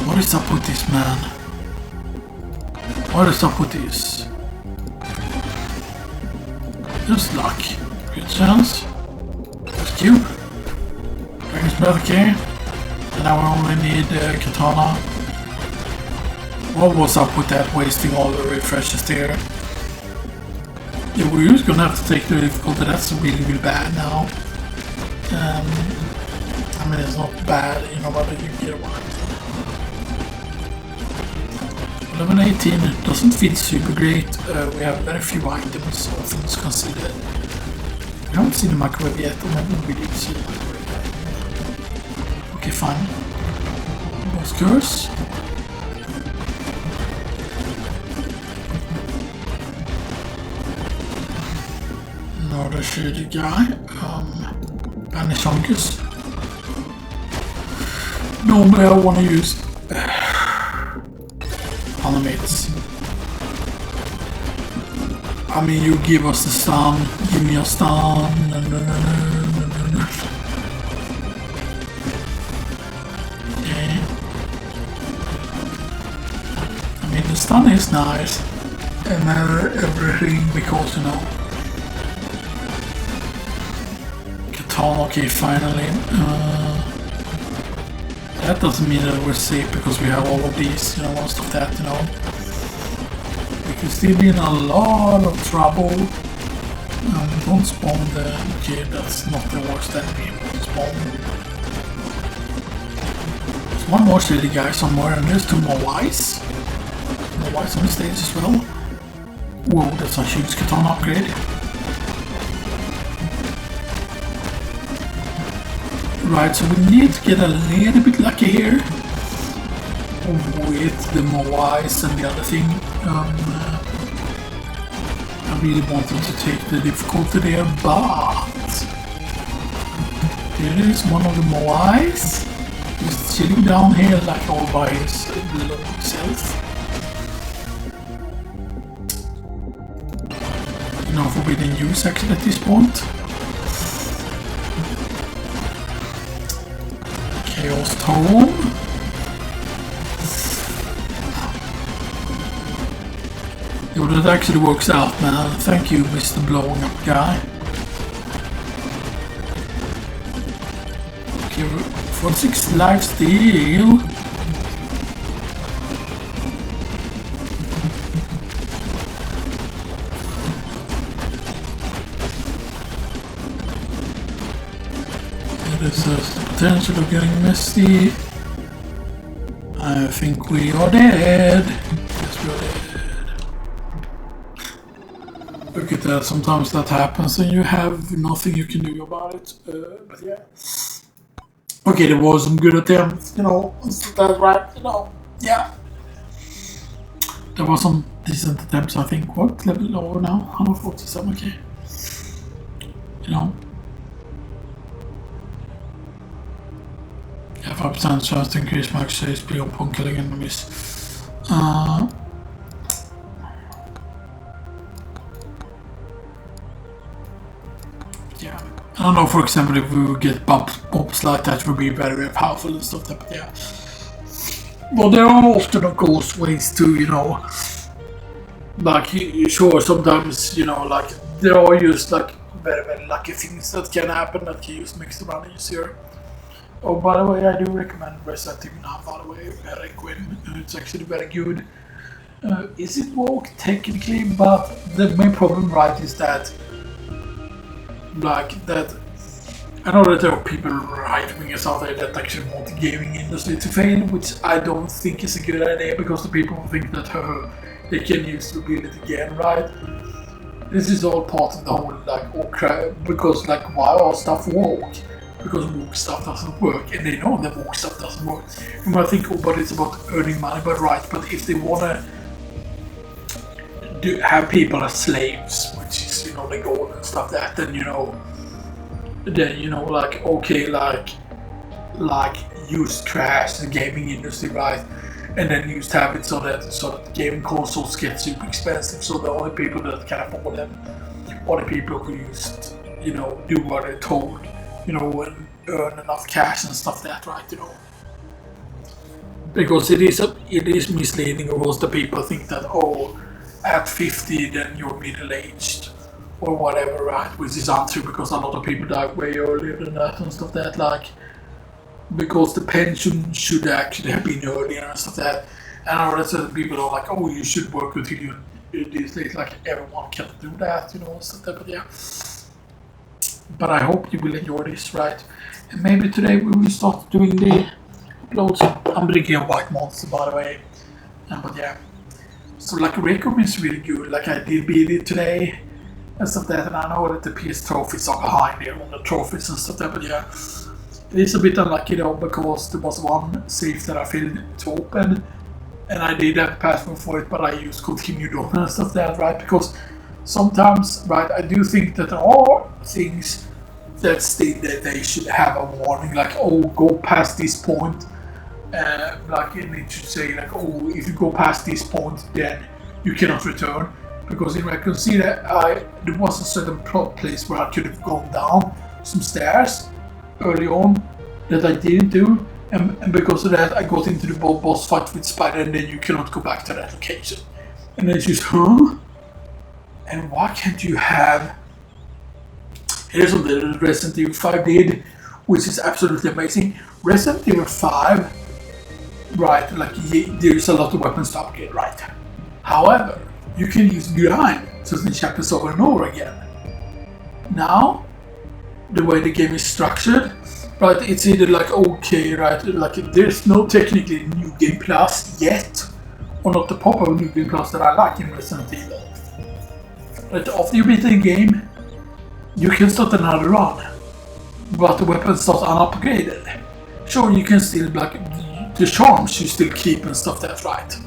What is up with this, man? What is up with this? Just luck. Good chance. Just cube. Dragon's Breath, okay. And now we only need Katana. What was up with that, wasting all the refreshes there? Yeah, we're just gonna have to take the difficulty, that's really, really bad now. I mean, it's not bad, you know, but you get one. 1118 doesn't feel super great. We have very few items, all things considered. I haven't seen the microwave yet, or maybe we did see the microwave. Okay, fine. Boss curse. Another shady guy. Banish Honkus. Normally I want to use animates. I mean, you give us the stun, give me a stun. Okay. I mean, the stun is nice, and everything because, you know. Katana, okay, finally. That doesn't mean that we're safe because we have all of these, you know, most of that, you know. We can still be in a lot of trouble. Don't spawn the... Okay, that's not the worst enemy. Spawn. There's one more shady guy somewhere, and there's 2 more Ys. More Ys on the stage as well. Whoa, that's a huge Katana upgrade. Right, so we need to get a little bit lucky here with the Moais and the other thing. I really wanted to take the difficulty there, but there is one of the Moais just chilling down here like all by himself. No forbidden use actually at this point. Chaos Tome. Yo, that actually works out, man. Thank you, Mr. Blowing Up guy. Okay, 46 life steal. This is the potential of getting messy. I think we are dead. Yes, we are dead. Look at that, sometimes that happens and you have nothing you can do about it. But yeah. Okay, there was some good attempts, you know, that's right, you know, yeah. There was some decent attempts, I think. What level lower now? 147, okay. You know. Yeah, 5% chance to increase max HP upon killing enemies. Yeah. I don't know, for example, if we would get bumps like that would be very, very powerful and stuff, but yeah. Well, there are often, of course, ways to, you know, like, sure, sometimes, you know, like, there are just, like, very, very lucky things that can happen that can just make the run easier. Oh, by the way, I do recommend Resident Evil now, by the way, very quick. It's actually very good. Is it woke? Technically, but the main problem, right, is that, like, that I know that there are people right-wingers out there that actually want the gaming industry to fail, which I don't think is a good idea, because the people think that they can use to build it again, right? This is all part of the whole, like, because, like, why are stuff woke? Because woke stuff doesn't work, and they know that woke stuff doesn't work. You might think, oh, but it's about earning money, but right, but if they wanna have people as slaves, which is, you know, the goal and stuff that, then, you know, like, okay, like use crash the gaming industry, right? And then used to have it so that the gaming consoles get super expensive, so the only people that can afford them are the people who used, you know, do what they're told, you know, and earn enough cash and stuff like that, right? You know, because it is misleading, because the people think that, oh, at 50 then you're middle-aged or whatever, right? Which is untrue, because a lot of people die way earlier than that and stuff like that, like, because the pension should actually have been earlier and stuff like that. And I know that people are like, oh, you should work until you these days, like, everyone can do that, you know, stuff like that, but yeah. But I hope you will enjoy this, right? And maybe today we will start doing the uploads. I'm drinking a white monster, by the way. But yeah. So, like, Rekom is really good. Like, I did beat it today and stuff like that, and I know that the PS trophies are behind there on the trophies and stuff like that, but yeah. It is a bit unlucky though, because there was one safe that I failed to open, and I did have a password for it, but I used continued on and stuff like that, right? Because sometimes, right, I do think that there are things that state that they should have a warning, like, oh, go past this point, like, and it should say, like, oh, if you go past this point, then you cannot return. Because I can see that there was a certain place where I could have gone down some stairs early on that I didn't do, and because of that I got into the boss fight with Spider, and then you cannot go back to that location. And then it's just, huh? And why can't you have... Here's what the Resident Evil 5 did, which is absolutely amazing. Resident Evil 5, right, like, there's a lot of weapons to upgrade, right? However, you can use grind certain chapters over and over again. Now, the way the game is structured, right, it's either like, okay, right, like, there's no technically New Game Plus yet, or not the proper New Game Plus that I like in Resident Evil. Right, after you beat the game, you can start another run, but the weapons start unupgraded. Sure, you can still, like, the charms you still keep and stuff, that's right.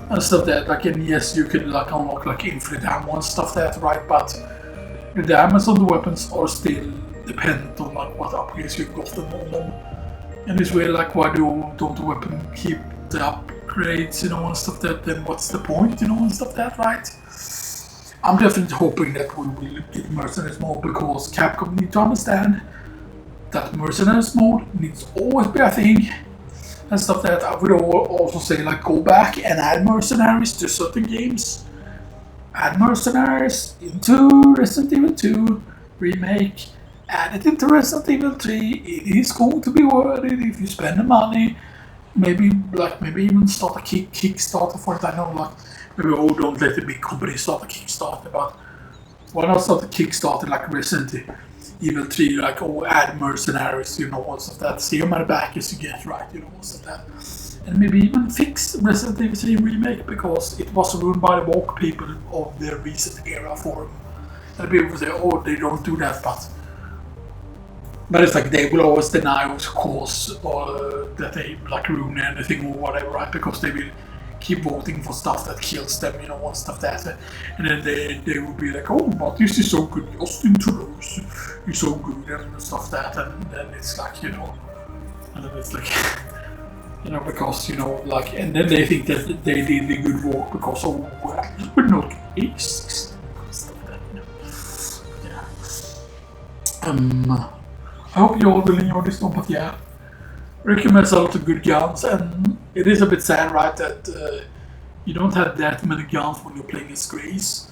And stuff that, like, and yes, you can, like, unlock, like, infinite ammo and stuff, that's right, but the damage on the weapons are still dependent on, like, what upgrades you've gotten on them. And this way, like, why don't the weapon keep the upgrades, you know, and stuff that, then what's the point, you know, and stuff that, right? I'm definitely hoping that we will get Mercenaries mode, because Capcom need to understand that Mercenaries mode needs to always be a thing. And stuff that I would also say, like, go back and add Mercenaries to certain games. Add Mercenaries into Resident Evil 2 remake. Add it into Resident Evil 3. It is going to be worth it if you spend the money. Maybe even start a Kickstarter for it. I know, like, maybe, oh, don't let the big company start a Kickstarter, but why not start a Kickstarter like Resident Evil 3, like, oh, add Mercenaries, you know, all stuff that. See how many backers you get, right, you know, all stuff that. And maybe even fix Resident Evil 3 remake, because it was ruined by the woke people of their recent era for them. And people say, oh, they don't do that, but it's like they will always deny, of course, or that they, like, ruin anything or whatever, right? Because they will keep voting for stuff that kills them, you know, and stuff that. And then they will be like, oh, but this is so good, Justin Toulouse is so good, and stuff that. And then it's like, you know, and then it's like, you know, because, you know, like, and then they think that they did the good work because, oh, well, we're not racist. Stuff that, you know. Yeah. I hope you all will enjoy this one, but yeah. Recommends a lot of good guns, and it is a bit sad, right, that you don't have that many guns when you're playing as Grace.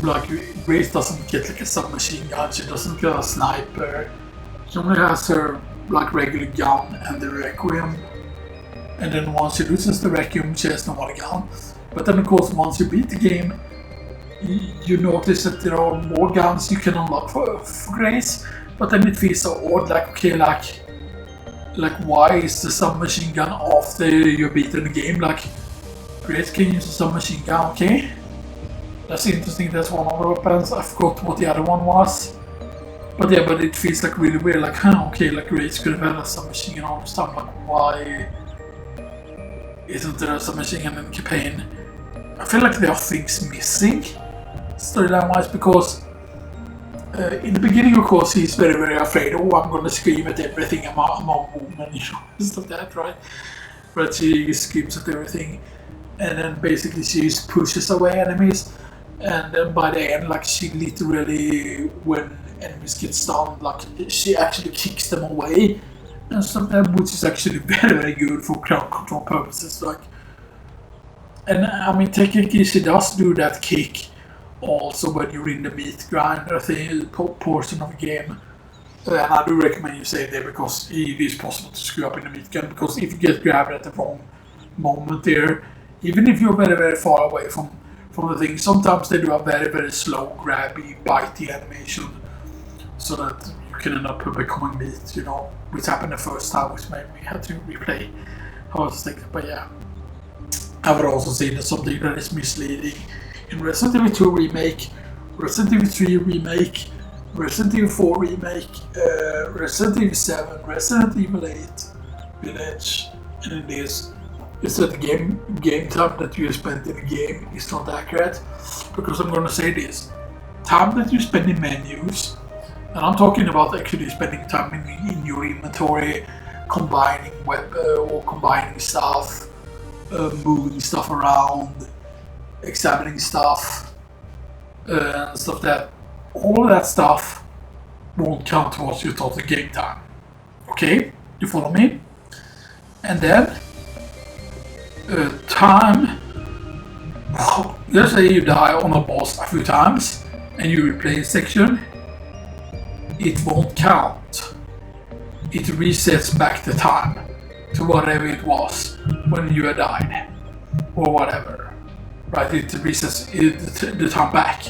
Like, Grace doesn't get like a submachine gun, she doesn't get a sniper. She only has her like regular gun and the Requiem. And then once she loses the Requiem, she has no other gun. But then of course, once you beat the game, you notice that there are more guns you can unlock for Grace. But then it feels so odd, like, okay, like why is the submachine gun after you beaten the game? Like, Grace can use a submachine gun, okay? That's interesting, that's one of the weapons. I forgot what the other one was. But yeah, but it feels like really weird, like, huh, okay, like Grace could have had a submachine gun all the time, like why isn't there a submachine gun in the campaign? I feel like there are things missing, storyline-wise, because in the beginning, of course, he's very, very afraid. Oh, I'm gonna scream at everything. I'm a woman, you know, stuff like that, right? But she screams at everything, and then basically she just pushes away enemies. And then by the end, like, she literally, when enemies get stunned, like, she actually kicks them away and stuff like that, which is actually very, very good for crowd control purposes. Like, and I mean, technically, she does do that kick also when you're in the meat grinder thing, portion of the game. And I do recommend you save there, because it is possible to screw up in the meat gun, because if you get grabbed at the wrong moment there, even if you're very, very far away from the thing, sometimes they do a very, very slow, grabby, bitey animation, so that you can end up becoming meat, you know, which happened the first time, which made me have to replay how I was thinking. But yeah, I would also say that something that is misleading in Resident Evil 2 Remake, Resident Evil 3 Remake, Resident Evil 4 Remake, Resident Evil 7, Resident Evil 8 Village, and in this, is that the game time that you spent in the game is not accurate, because I'm gonna say this, time that you spend in menus, and I'm talking about actually spending time in your inventory, combining or combining stuff, moving stuff around, examining stuff, and stuff that, all of that stuff won't count towards your total game time. Okay, you follow me? And then time, let's say you die on a boss a few times and you replay a section, it won't count. It resets back the time to whatever it was when you had died, or whatever. Right, it resets the time back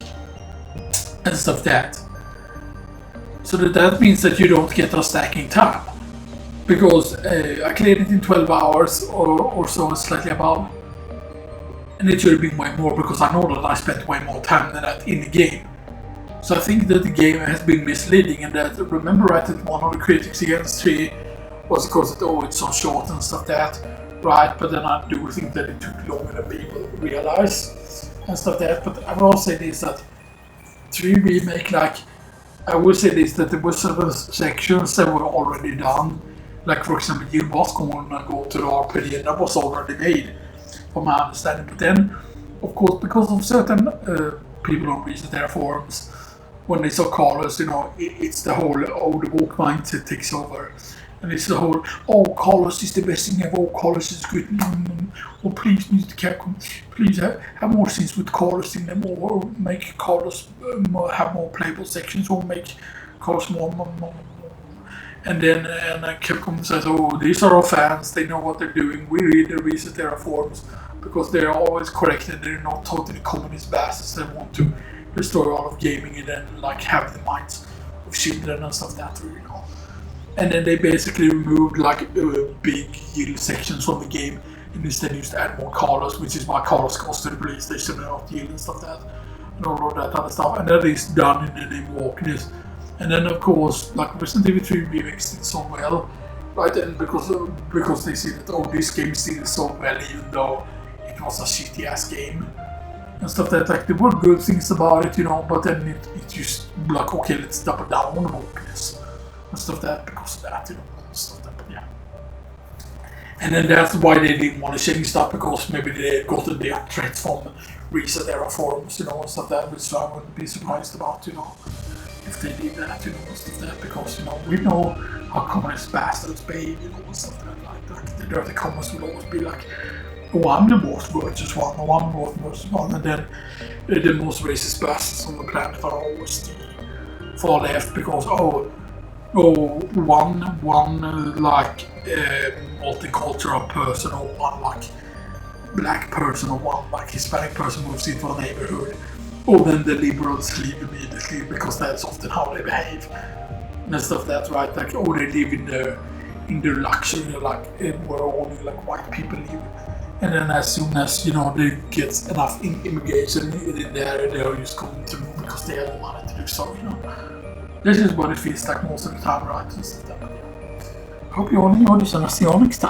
and stuff that. So that means that you don't get a stacking time, because I cleared it in 12 hours or so, slightly above, and it should have been way more, because I know that I spent way more time than that in the game. So I think that the game has been misleading, and that, remember, right, that one of the critics against 3 was because that, oh, it's so short and stuff that, right? But then I do think that it took longer than people realize and stuff that. But I will also say this, that 3 Remake, like, I will say this, that there were several sections that were already done. Like, for example, you was going to go to the RPG, and that was already made, from my understanding. But then, of course, because of certain people on research their forums, when they saw Carlos, you know, it's the whole, oh, the woke mindset takes over. And it's the whole, oh, Carlos is the best thing ever, oh, Carlos is good, oh, please, Mr. Capcom, please have more scenes with Carlos in them, or make Carlos have more playable sections, or make Carlos more. And then Capcom says, oh, these are our fans, they know what they're doing, we read the research their forums, because they're always corrected, they're not totally communist bastards that want to destroy all of gaming and then, like, have the minds of children and stuff that, you know. And then they basically removed, like, big yield sections from the game, and instead used to add more colors, which is why colors goes to the police station and not yield and stuff that, and all of that other stuff. And that is done in the name of wokeness. And then, of course, like, Resident Evil 3 remixed it so well, right? And because they see that, oh, this game still so well, even though it was a shitty ass game and stuff that like there were good things about it, you know, but then it just like okay, let's double down on the wokeness and stuff that because of that, you know, and stuff that, but yeah. And then that's why they didn't want to change that because maybe they got a death threat from recent era forums, you know, and stuff that, which I wouldn't be surprised about, you know, if they did that, you know, and stuff that, because, you know, we know how communist bastards behave, you know, and stuff that, like the dirty comments will always be like, oh, I'm the most virtuous one, oh, I'm the most virtuous one, and then the most racist bastards on the planet are always the far left because, one like multicultural person or one like black person or one like Hispanic person moves into a neighborhood, or then the liberals leave immediately because that's often how they behave and stuff that's right, like, or they live in their luxury, like where only like white people live, and then as soon as, you know, they get enough immigration in there, they're just going to move because they have the money to do so, you know. This is what it feels like most of the time, right? I hope you all enjoyed this and I'll see you all next time.